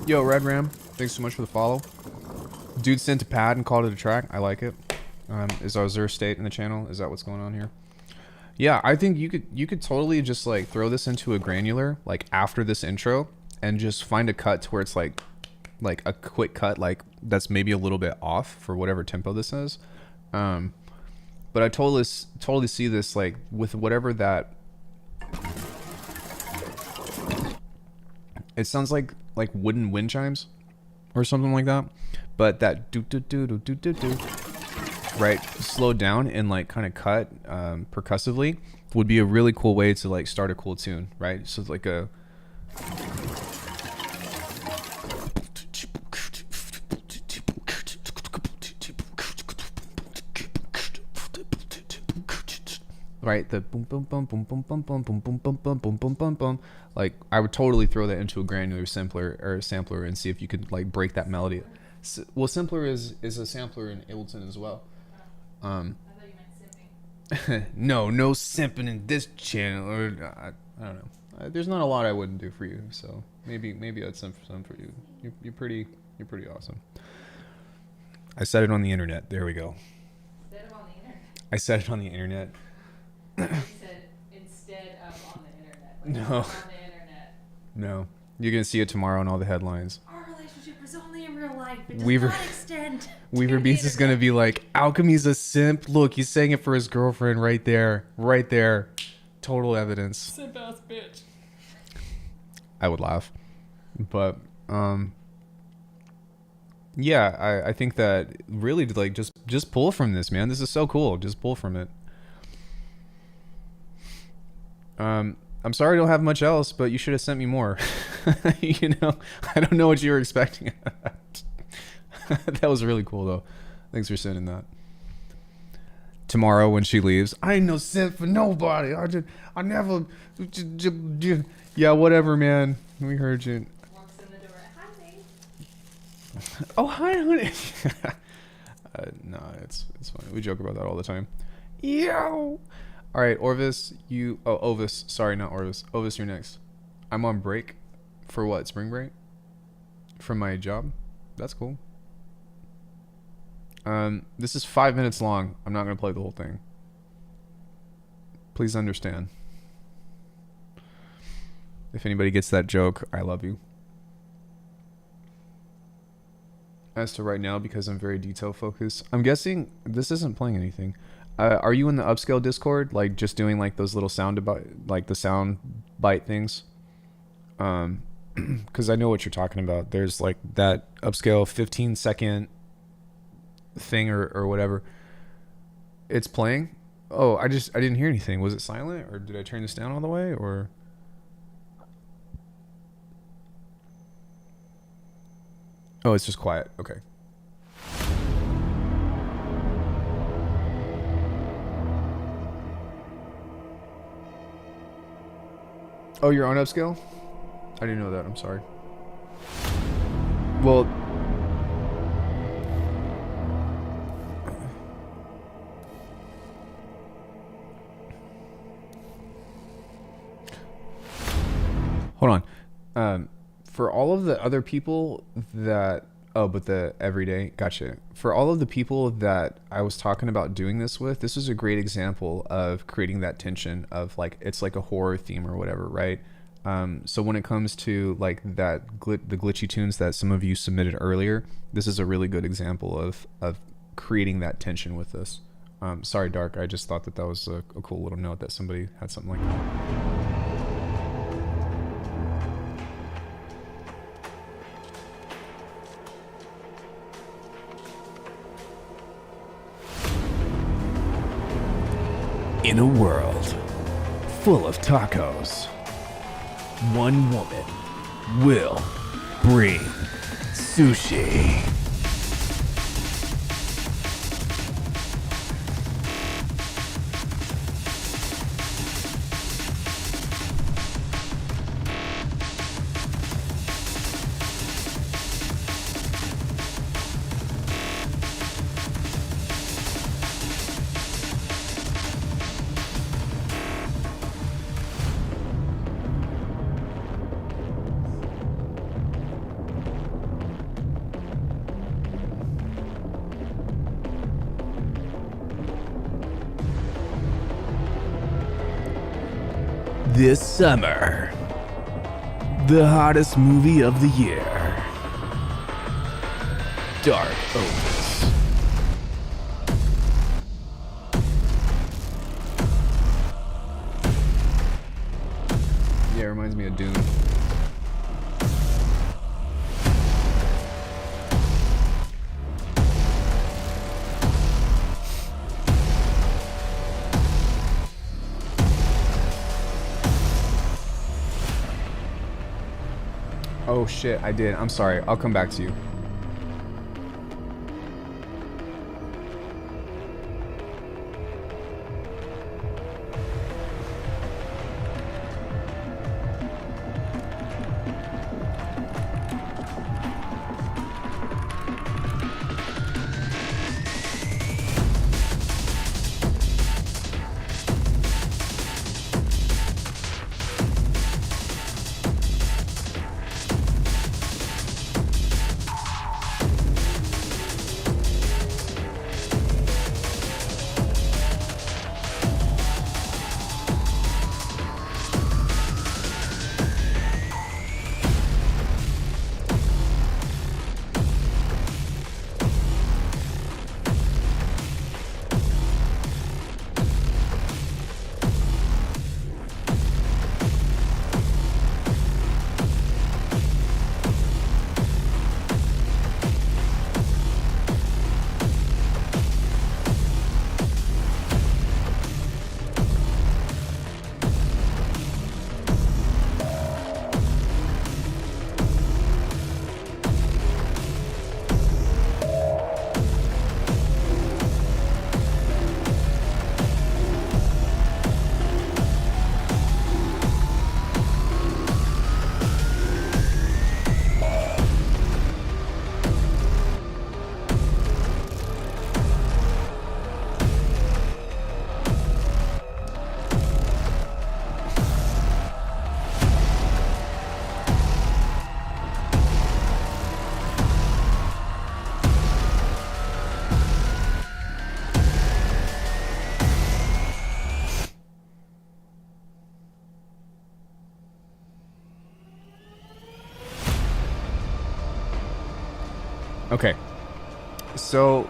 Speaker 1: Yo, Red Ram, thanks so much for the follow. Dude sent a pad and called it a track. I like it. Is our Zur state in the channel? Is that what's going on here? Yeah, I think you could totally just like throw this into a granular like after this intro and just find a cut to where it's like a quick cut like that's maybe a little bit off for whatever tempo this is. But I totally see this like with whatever that. It sounds like wooden wind chimes or something like that, but that do do do do do do do, right, slowed down and like kind of cut percussively would be a really cool way to like start a cool tune, right? So it's like a right, the boom boom boom boom boom boom boom boom boom boom boom boom boom boom boom. Like I would totally throw that into a granular sampler and see if you could like break that melody. Well, Simpler is a sampler in Ableton as well.
Speaker 8: I thought you meant simping.
Speaker 1: No simping in this channel. Or I don't know. There's not a lot I wouldn't do for you, so maybe I'd simp some for you. You're pretty awesome. I said it on the internet. There we go.
Speaker 8: Said it on the internet.
Speaker 1: I said it on the internet.
Speaker 8: You said instead of on the internet. Like
Speaker 1: No.
Speaker 8: on the internet.
Speaker 1: No, you're gonna see it tomorrow in all the headlines.
Speaker 8: Our relationship was only in real life. It does
Speaker 1: Weaver-
Speaker 8: not extend.
Speaker 1: Weaver
Speaker 8: to
Speaker 1: Beats
Speaker 8: the
Speaker 1: is gonna be like, Alckemy's a simp. Look, he's saying it for his girlfriend right there. Total evidence.
Speaker 8: simp ass bitch.
Speaker 1: I would laugh, but yeah, I think that really like just pull from this, man. This is so cool. Just pull from it. I'm sorry I don't have much else, but you should have sent me more. You know, I don't know what you were expecting. That was really cool though. Thanks for sending that. Tomorrow when she leaves, I ain't no simp for nobody. I never. Yeah, whatever, man. We heard you.
Speaker 8: Walks in the door. Hi, babe.
Speaker 1: Oh, hi, honey. No, it's funny. We joke about that all the time. Yo. All right, Orvis, Ovis. Sorry, not Orvis. Ovis, you're next. I'm on break. For what? Spring break? From my job? That's cool. This is 5 minutes long. I'm not gonna play the whole thing. Please understand. If anybody gets that joke, I love you. As to right now, because I'm very detail focused, I'm guessing this isn't playing anything. Are you in the upscale Discord, like just doing like those little like the sound bite things? Because I know what you're talking about. There's like that upscale 15-second thing or whatever. It's playing. Oh, I didn't hear anything. Was it silent, or did I turn this down all the way, or? Oh, it's just quiet. Okay. Oh, you're on upscale? I didn't know that. I'm sorry. Well, hold on. For all of the other people that but the everyday, gotcha. For all of the people that I was talking about doing this with, this is a great example of creating that tension of like, it's like a horror theme or whatever, right? So when it comes to like that the glitchy tunes that some of you submitted earlier, this is a really good example of creating that tension with this. Sorry, Dark. I just thought that was a cool little note that somebody had something like that. In a world full of tacos, one woman will bring sushi. This summer, the hottest movie of the year, Dark Opus. Yeah, it reminds me of Dune. Oh shit, I did. I'm sorry. I'll come back to you. Okay, so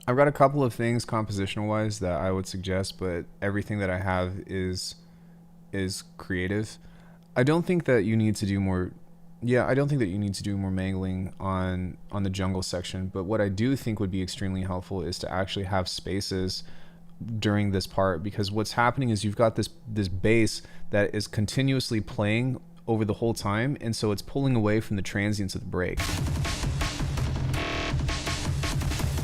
Speaker 1: I've got a couple of things compositional wise that I would suggest, but everything that I have is creative. I don't think that you need to do more. Yeah, I don't think that you need to do more mangling on the jungle section, but what I do think would be extremely helpful is to actually have spaces during this part, because what's happening is you've got this bass that is continuously playing over the whole time, and so it's pulling away from the transients of the break.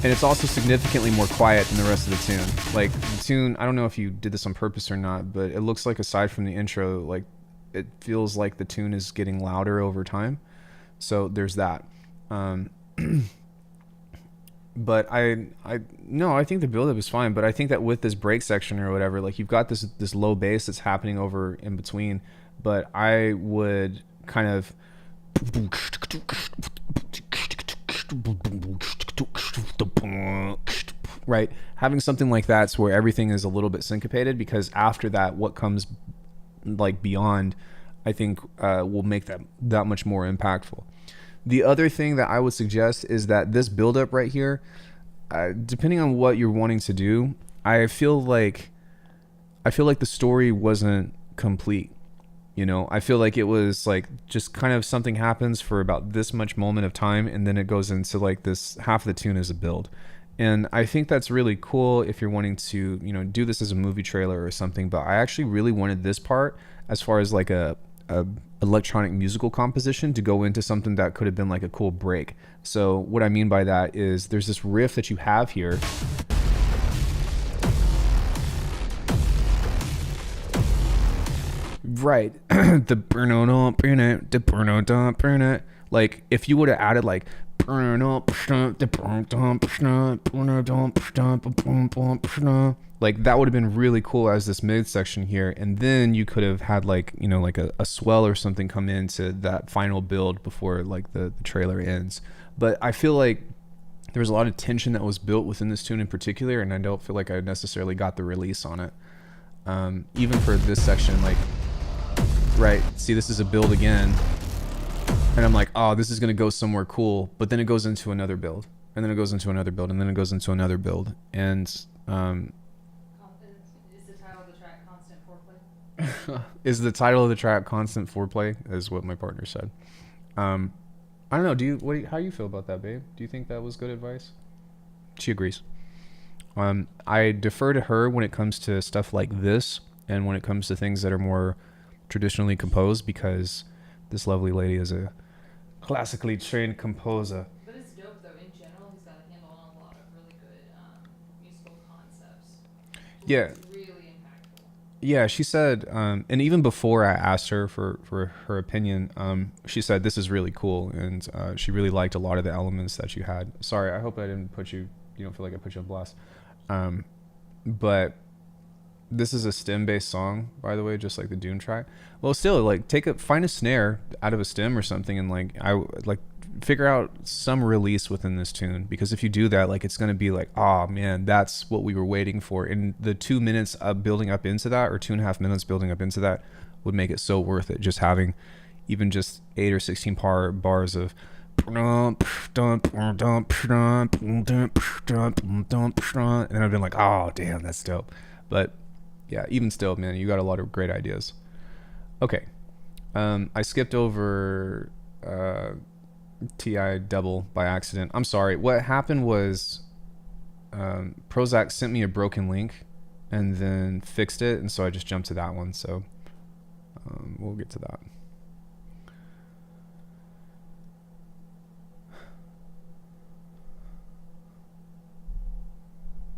Speaker 1: And it's also significantly more quiet than the rest of the tune. Like, the tune, I don't know if you did this on purpose or not, but it looks like aside from the intro, like, it feels like the tune is getting louder over time. So there's that. But I think the build-up is fine, but I think that with this break section or whatever, like, you've got this low bass that's happening over in between, but I would kind of right, having something like that's where everything is a little bit syncopated, because after that what comes like beyond, I think will make that much more impactful. The other thing that I would suggest is that this buildup right here, depending on what you're wanting to do, I feel like the story wasn't complete. You know, I feel like it was like just kind of something happens for about this much moment of time, and then it goes into like this half of the tune as a build. And I think that's really cool if you're wanting to, you know, do this as a movie trailer or something. But I actually really wanted this part, as far as like a electronic musical composition, to go into something that could have been like a cool break. So what I mean by that is there's this riff that you have here. Right. The like if you would have added like like that would have been really cool as this midsection here, and then you could have had like, you know, like a swell or something come into that final build before like the trailer ends. But I feel like there was a lot of tension that was built within this tune in particular, and I don't feel like I necessarily got the release on it. Even for this section, like, right, see, this is a build again, and I'm like, oh, this is gonna go somewhere cool, but then it goes into another build, and then it goes into another build, and then it goes into another build, and
Speaker 8: Is the title of the track Constant Foreplay?
Speaker 1: is the title of the track Constant Foreplay, is what my partner said. I don't know, how do you feel about that, babe? Do you think that was good advice? She agrees. I defer to her when it comes to stuff like this, and when it comes to things that are more traditionally composed, because this lovely lady is a classically trained composer.
Speaker 8: But it's dope though. In general, he's got a handle on a lot of really good musical concepts.
Speaker 1: Yeah.
Speaker 8: It's really impactful.
Speaker 1: Yeah, she said, and even before I asked her for her opinion, she said this is really cool, and she really liked a lot of the elements that you had. Sorry, I hope I didn't put you don't feel like I put you on blast. But this is a stem-based song, by the way, just like the Dune track. Well, still, like, find a snare out of a stem or something, and like figure out some release within this tune, because if you do that, like, it's gonna be like, oh man, that's what we were waiting for. And the 2 minutes of building up into that, or 2.5 minutes building up into that, would make it so worth it. Just having even just 8 or 16 bars of, and then I've been like, oh damn, that's dope. But yeah, even still, man, you got a lot of great ideas. Okay. I skipped over TI double by accident. I'm sorry. What happened was Prozac sent me a broken link and then fixed it, and so I just jumped to that one. So we'll get to that.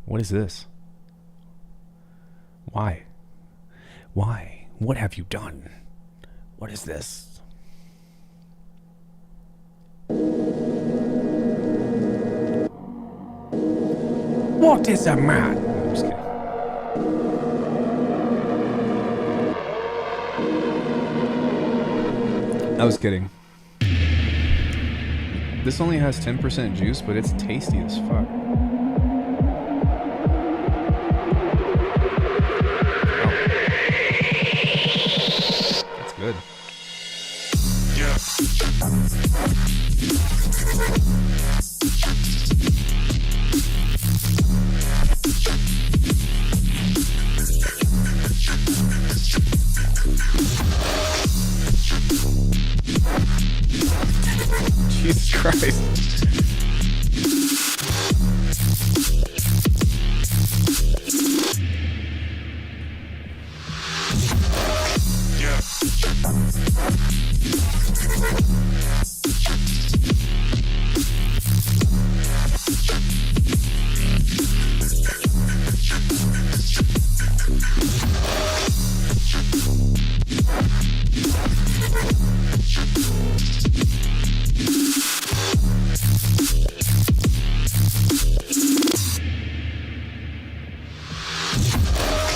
Speaker 1: What is this? Why? Why? What have you done? What is this? What is a man? I'm just kidding. I was kidding. This only has 10% juice, but it's tasty as fuck. Good. Yeah. Jesus Christ.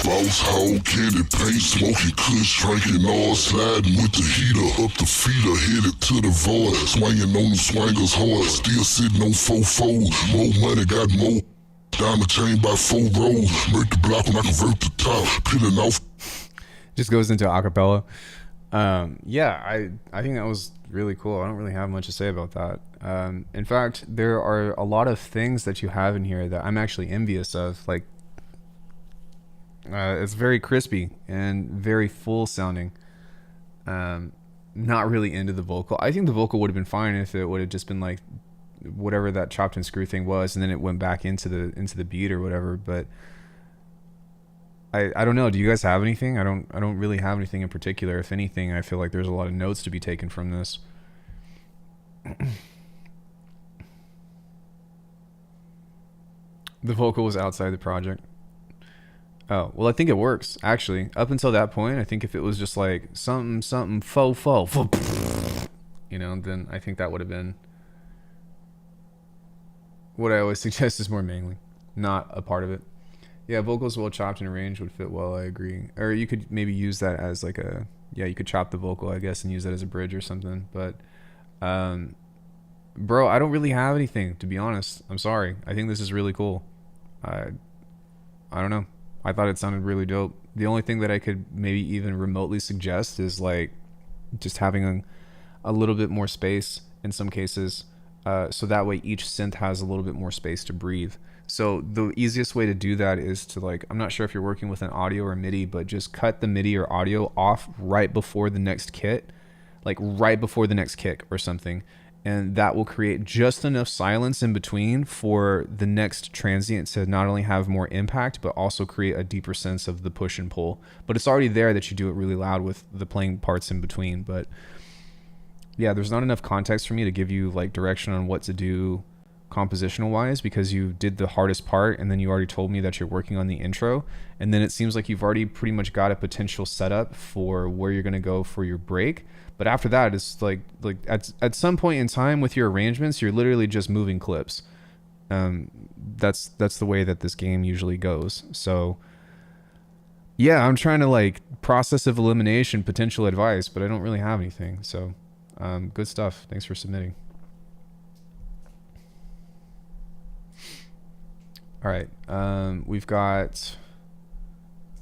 Speaker 9: Household candy paint, smoking kush, drinking all, sliding with the heater up the feeder, headed to the void, swinging on the swingers hard, still sitting on 4-4, more money, got more, diamond chain by 4 rolls, break the block when I convert the top, peeling off.
Speaker 1: Just goes into acapella. Yeah, I think that was really cool. I don't really have much to say about that. In fact, there are a lot of things that you have in here that I'm actually envious of. Like, it's very crispy and very full sounding. Not really into the vocal. I think the vocal would have been fine if it would have just been like whatever that chopped and screw thing was, and then it went back into the beat or whatever. But I don't know. Do you guys have anything? I don't really have anything in particular. If anything, I feel like there's a lot of notes to be taken from this. The vocal was outside the project. Oh, well, I think it works, actually. Up until that point, I think if it was just like something faux, you know, then I think that would have been what I always suggest is more mangling, not a part of it. Yeah, vocals well chopped and arranged would fit well, I agree. Or you could maybe use that as like a, yeah, you could chop the vocal, I guess, and use that as a bridge or something. But, bro, I don't really have anything, to be honest. I'm sorry. I think this is really cool. I don't know. I thought it sounded really dope. The only thing that I could maybe even remotely suggest is like just having a little bit more space in some cases, so that way each synth has a little bit more space to breathe. So the easiest way to do that is to, like, I'm not sure if you're working with an audio or MIDI, but just cut the MIDI or audio off right before the next kit, like right before the next kick or something. And that will create just enough silence in between for the next transient to not only have more impact, but also create a deeper sense of the push and pull. But it's already there that you do it really loud with the playing parts in between. But yeah, there's not enough context for me to give you like direction on what to do compositional wise, because you did the hardest part and then you already told me that you're working on the intro, and then it seems like you've already pretty much got a potential setup for where you're going to go for your break. But after that, it's like at some point in time with your arrangements, you're literally just moving clips. That's the way that this game usually goes. So yeah, I'm trying to like process of elimination potential advice, but I don't really have anything. So good stuff. Thanks for submitting. All right, we've got,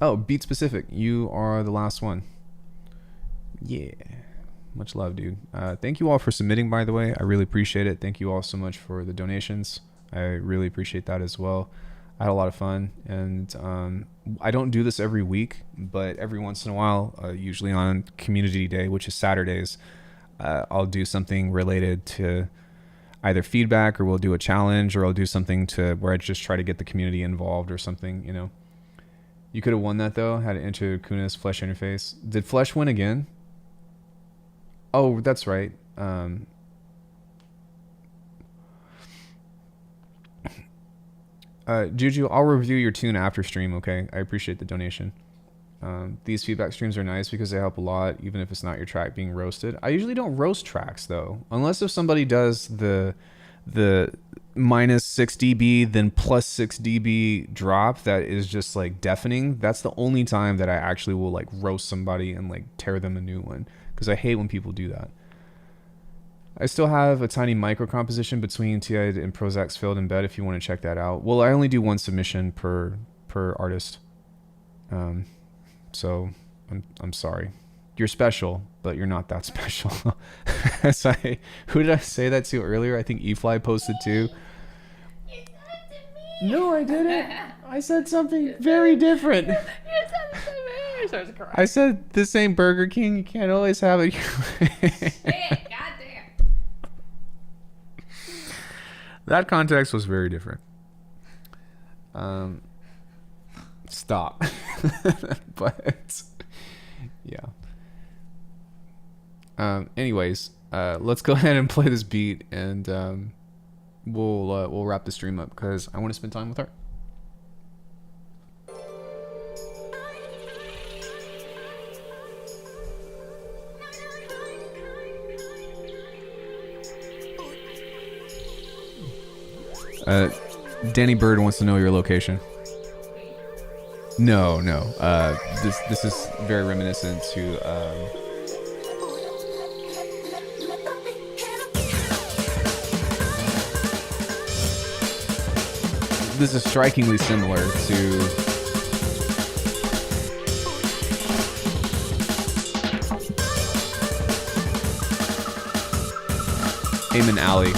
Speaker 1: oh, beat specific. You are the last one. Yeah, much love, dude. Thank you all for submitting, by the way. I really appreciate it. Thank you all so much for the donations. I really appreciate that as well. I had a lot of fun, and I don't do this every week, but every once in a while, usually on Community Day, which is Saturdays, I'll do something related to either feedback, or we'll do a challenge, or I'll do something to where I just try to get the community involved or something, you know. You could have won that though, had to enter Kuna's Flesh interface. Did Flesh win again? Oh, that's right. Juju, I'll review your tune after stream, okay? I appreciate the donation. These feedback streams are nice because they help a lot, even if it's not your track being roasted. I usually don't roast tracks though, unless if somebody does the minus 6 dB then plus 6 dB drop that is just like deafening. That's the only time that I actually will like roast somebody and like tear them a new one, because I hate when people do that. I still have a tiny micro composition between T.I. and Prozac's filled in bed if you want to check that out. Well, I only do one submission per artist. So I'm sorry. You're special, but you're not that special. Who did I say that to earlier? I think eFly posted too.
Speaker 8: You said it to me.
Speaker 1: No, I didn't. I said something very different.
Speaker 8: You said it to me. Starts crying.
Speaker 1: I said this ain't Burger King. You can't always have it.
Speaker 8: Shit, goddamn.
Speaker 1: That context was very different. Stop. But yeah. Anyways, let's go ahead and play this beat, and we'll wrap the stream up because I want to spend time with her. Danny Bird wants to know your location. No. This is very reminiscent to this is strikingly similar to Heyman Alley.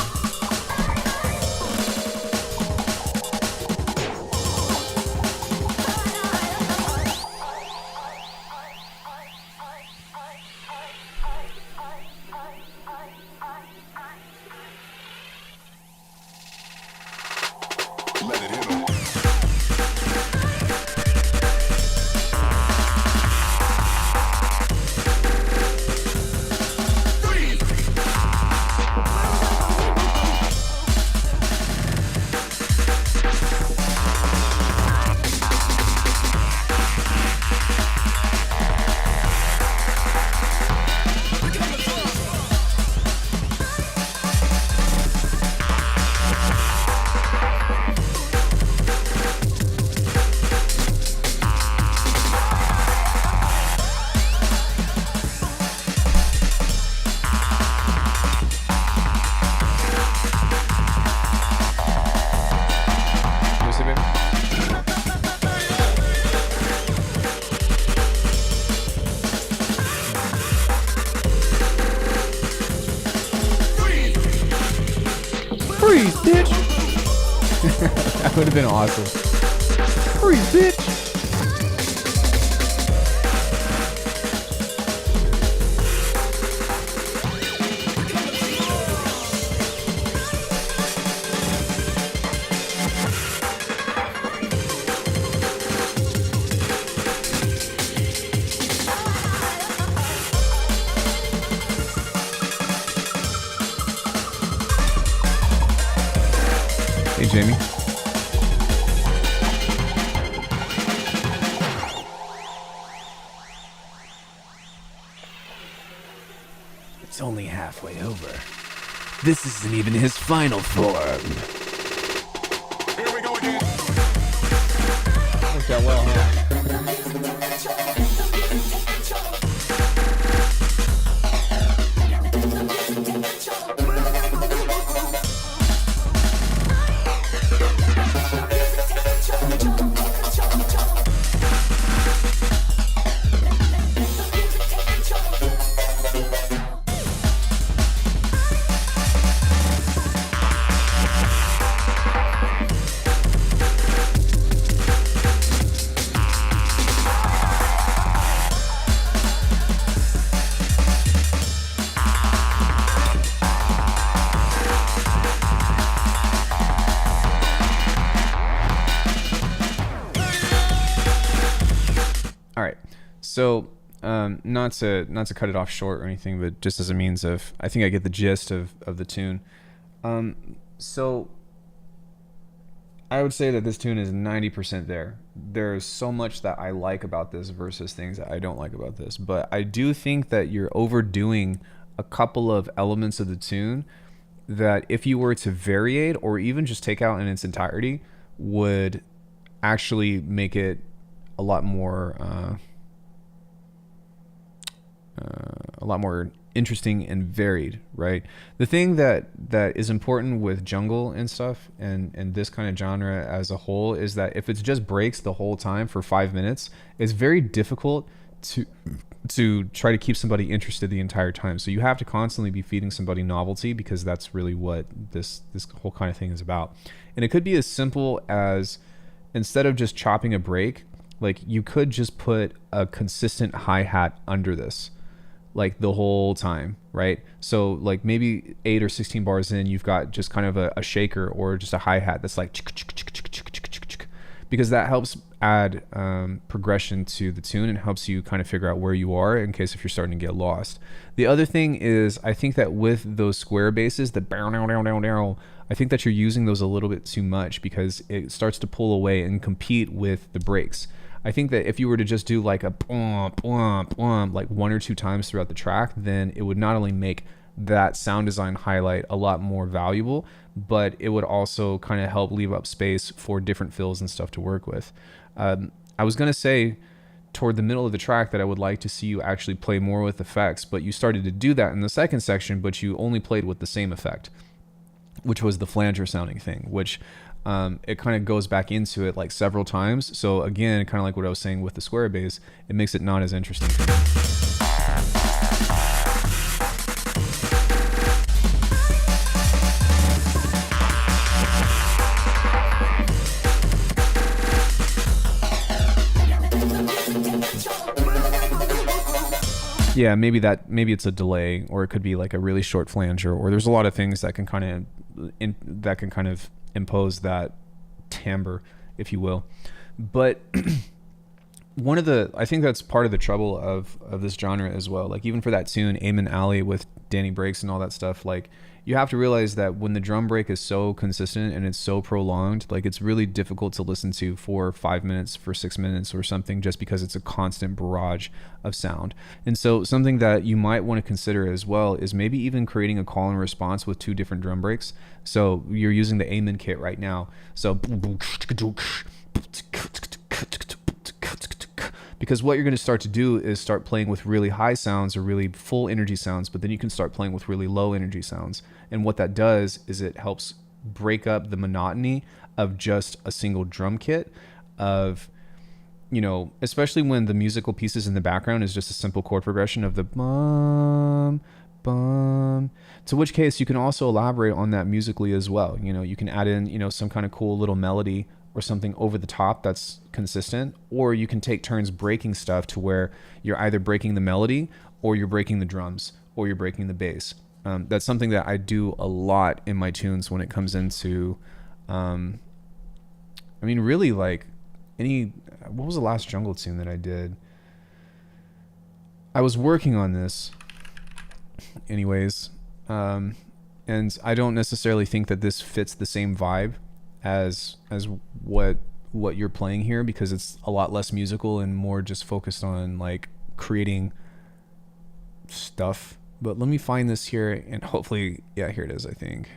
Speaker 1: Freeze, bitch! That would have been awesome. Freeze, bitch! Hey, Jamie. It's only halfway over. This isn't even his final form.
Speaker 9: Here we go again.
Speaker 1: Worked out well, huh? All right, so not to cut it off short or anything, but just as a means of, I think I get the gist of the tune. So I would say that this tune is 90% there. There's so much that I like about this versus things that I don't like about this, but I do think that you're overdoing a couple of elements of the tune that if you were to variate or even just take out in its entirety would actually make it a lot more interesting and varied, right? The thing that is important with jungle and stuff and this kind of genre as a whole is that if it's just breaks the whole time for 5 minutes, it's very difficult to try to keep somebody interested the entire time. So you have to constantly be feeding somebody novelty, because that's really what this whole kind of thing is about. And it could be as simple as, instead of just chopping a break, like you could just put a consistent hi-hat under this, like the whole time, right? So like maybe 8 or 16 bars in, you've got just kind of a shaker or just a hi-hat that's like, because that helps add progression to the tune and helps you kind of figure out where you are in case if you're starting to get lost. The other thing is, I think that with those square basses, I think that you're using those a little bit too much, because it starts to pull away and compete with the breaks. I think that if you were to just do like a like 1 or 2 times throughout the track, then it would not only make that sound design highlight a lot more valuable, but it would also kind of help leave up space for different fills and stuff to work with. I was going to say toward the middle of the track that I would like to see you actually play more with effects, but you started to do that in the second section, but you only played with the same effect, which was the flanger sounding thing, which it kind of goes back into it like several times. So again, kind of like what I was saying with the square bass, it makes it not as interesting for me. Yeah, maybe it's a delay, or it could be like a really short flanger, or there's a lot of things that can kind of impose that timbre, if you will. But I think that's part of the trouble of this genre as well. Like even for that tune, Amen Alley with Danny Breaks and all that stuff, like you have to realize that when the drum break is so consistent and it's so prolonged, like it's really difficult to listen to for 5 minutes, for 6 minutes or something, just because it's a constant barrage of sound. And so something that you might want to consider as well is maybe even creating a call and response with 2 different drum breaks. So you're using the Amen kit right now. So because what you're going to start to do is start playing with really high sounds or really full energy sounds, but then you can start playing with really low energy sounds. And what that does is it helps break up the monotony of just a single drum kit of, you know, especially when the musical pieces in the background is just a simple chord progression of the bum, bum, to which case you can also elaborate on that musically as well. You know, you can add in, you know, some kind of cool little melody or something over the top that's consistent, or you can take turns breaking stuff to where you're either breaking the melody or you're breaking the drums or you're breaking the bass. That's something that I do a lot in my tunes when it comes into, I mean, really like what was the last jungle tune that I did? I was working on this anyways. And I don't necessarily think that this fits the same vibe as what you're playing here, because it's a lot less musical and more just focused on like creating stuff. But let me find this here, and hopefully, yeah, here it is, I think.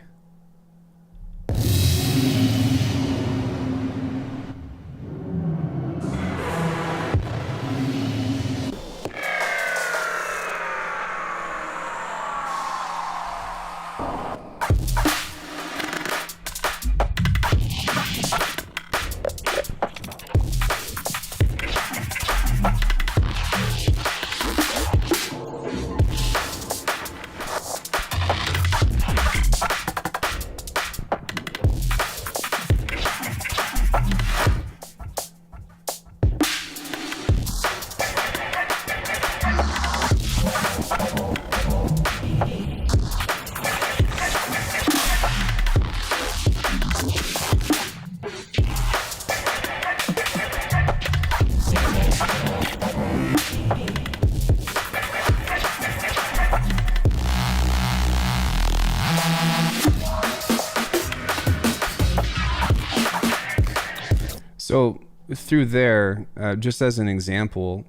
Speaker 1: So through there, just as an example,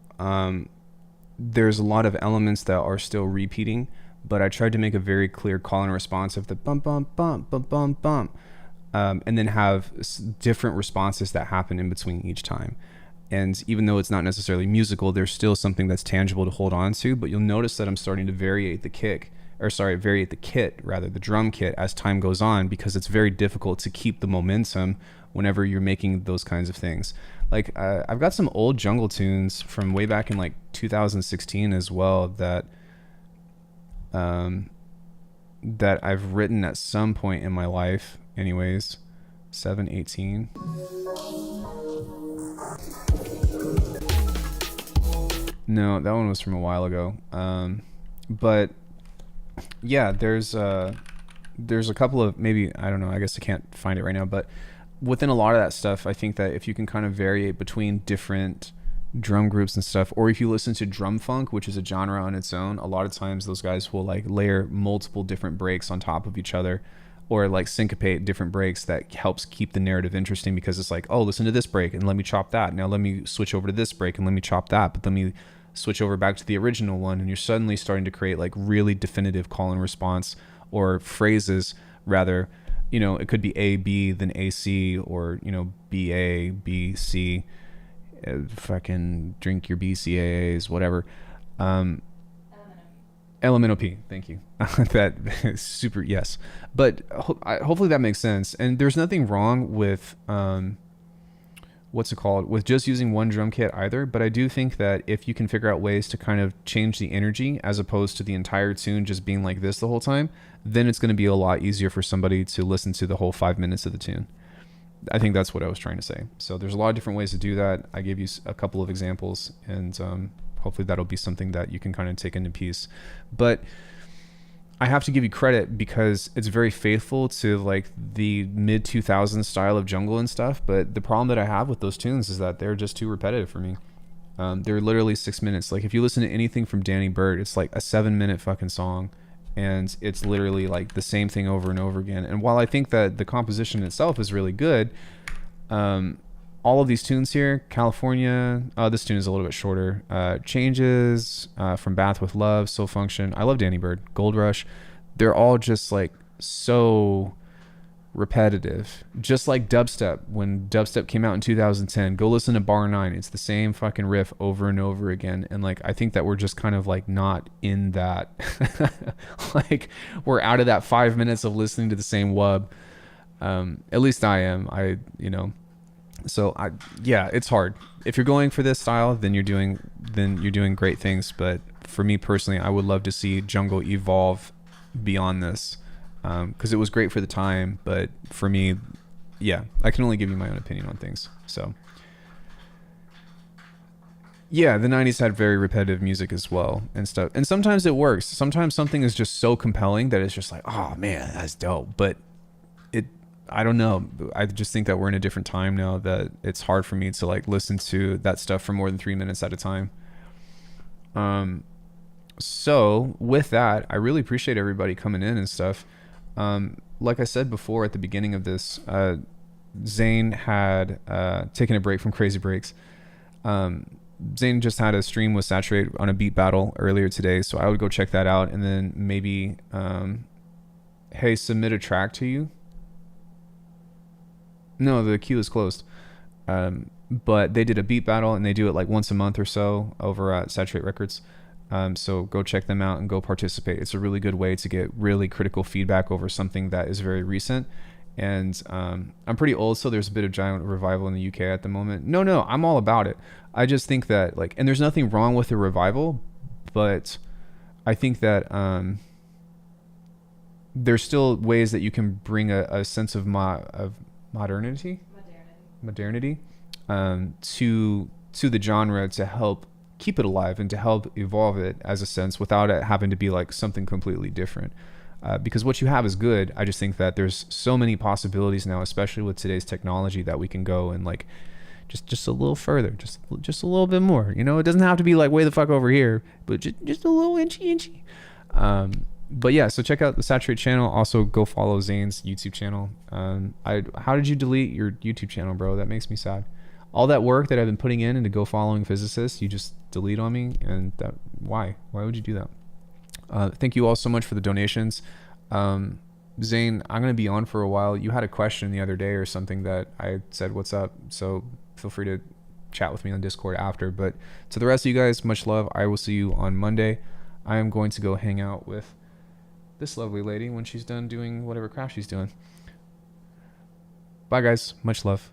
Speaker 1: there's a lot of elements that are still repeating, but I tried to make a very clear call and response of the bump, bump, bump, bump, bump, bump, and then have different responses that happen in between each time. And even though it's not necessarily musical, there's still something that's tangible to hold on to, but you'll notice that I'm starting to variate the kit, the drum kit, as time goes on, because it's very difficult to keep the momentum whenever you're making those kinds of things. Like I've got some old jungle tunes from way back in like 2016 as well that I've written at some point in my life. Anyways, 7/18. No, that one was from a while ago. But yeah, there's a couple of, maybe, I don't know, I guess I can't find it right now, but within a lot of that stuff, I think that if you can kind of variate between different drum groups and stuff, or if you listen to drum funk, which is a genre on its own, a lot of times those guys will like layer multiple different breaks on top of each other, or like syncopate different breaks that helps keep the narrative interesting, because it's like, oh, listen to this break and let me chop that. Now let me switch over to this break and let me chop that, but let me switch over back to the original one. And you're suddenly starting to create like really definitive call and response, or phrases rather. You know, it could be A, B, then A, C, or, you know, B, A, B, C, fucking drink your BCAAs, whatever. Elemental P, thank you. That super, yes. But hopefully that makes sense. And there's nothing wrong with, with just using one drum kit either. But I do think that if you can figure out ways to kind of change the energy as opposed to the entire tune just being like this the whole time, then it's going to be a lot easier for somebody to listen to the whole 5 minutes of the tune. I think that's what I was trying to say. So there's a lot of different ways to do that. I gave you a couple of examples, and hopefully that'll be something that you can kind of take into piece. But I have to give you credit because it's very faithful to like the mid 2000s style of jungle and stuff. But the problem that I have with those tunes is that they're just too repetitive for me. They're literally 6 minutes. Like if you listen to anything from Danny Bird, it's like a 7-minute fucking song, and it's literally like the same thing over and over again. And while I think that the composition itself is really good, all of these tunes here, California, this tune is a little bit shorter, Changes, From Bath with Love, Soul Function, I love Danny Bird, Gold Rush, they're all just like so repetitive, just like dubstep. When dubstep came out in 2010, go listen to Bar 9, it's the same fucking riff over and over again. And like I think that we're just kind of like not in that like we're out of that 5 minutes of listening to the same wub. At least I am. So yeah, it's hard. If you're going for this style, then you're doing great things. But for me personally, I would love to see jungle evolve beyond this, because it was great for the time. But for me, yeah, I can only give you my own opinion on things. So yeah, the 90s had very repetitive music as well and stuff. And sometimes it works. Sometimes something is just so compelling that it's just like, oh man, that's dope. But I don't know. I just think that we're in a different time now that it's hard for me to like listen to that stuff for more than 3 minutes at a time. So with that, I really appreciate everybody coming in and stuff. Like I said before at the beginning of this, Zane had taken a break from Crazy Breaks. Zane just had a stream with Saturate on a beat battle earlier today, so I would go check that out. And then maybe, hey, submit a track to you. No, the queue is closed. But they did a beat battle, and they do it like once a month or so over at Saturate Records. So go check them out and go participate. It's a really good way to get really critical feedback over something that is very recent. And I'm pretty old, so there's a bit of giant revival in the UK at the moment. No, I'm all about it. I just think that like, and there's nothing wrong with a revival, but I think that there's still ways that you can bring a sense of modernity to the genre to help keep it alive and to help evolve it as a sense without it having to be like something completely different. Because what you have is good. I just think that there's so many possibilities now, especially with today's technology, that we can go and like just a little further, just a little bit more. You know, it doesn't have to be like way the fuck over here, but just a little inchy. But yeah, so check out the Saturate channel. Also go follow Zane's YouTube channel. How did you delete your YouTube channel, bro? That makes me sad. All that work that I've been putting in into go following physicists, you just delete on me. And why would you do that? Thank you all so much for the donations. Zane, I'm going to be on for a while. You had a question the other day or something that I said, what's up? So feel free to chat with me on Discord after. But to the rest of you guys, much love. I will see you on Monday. I am going to go hang out with this lovely lady when she's done doing whatever crap she's doing. Bye guys, much love.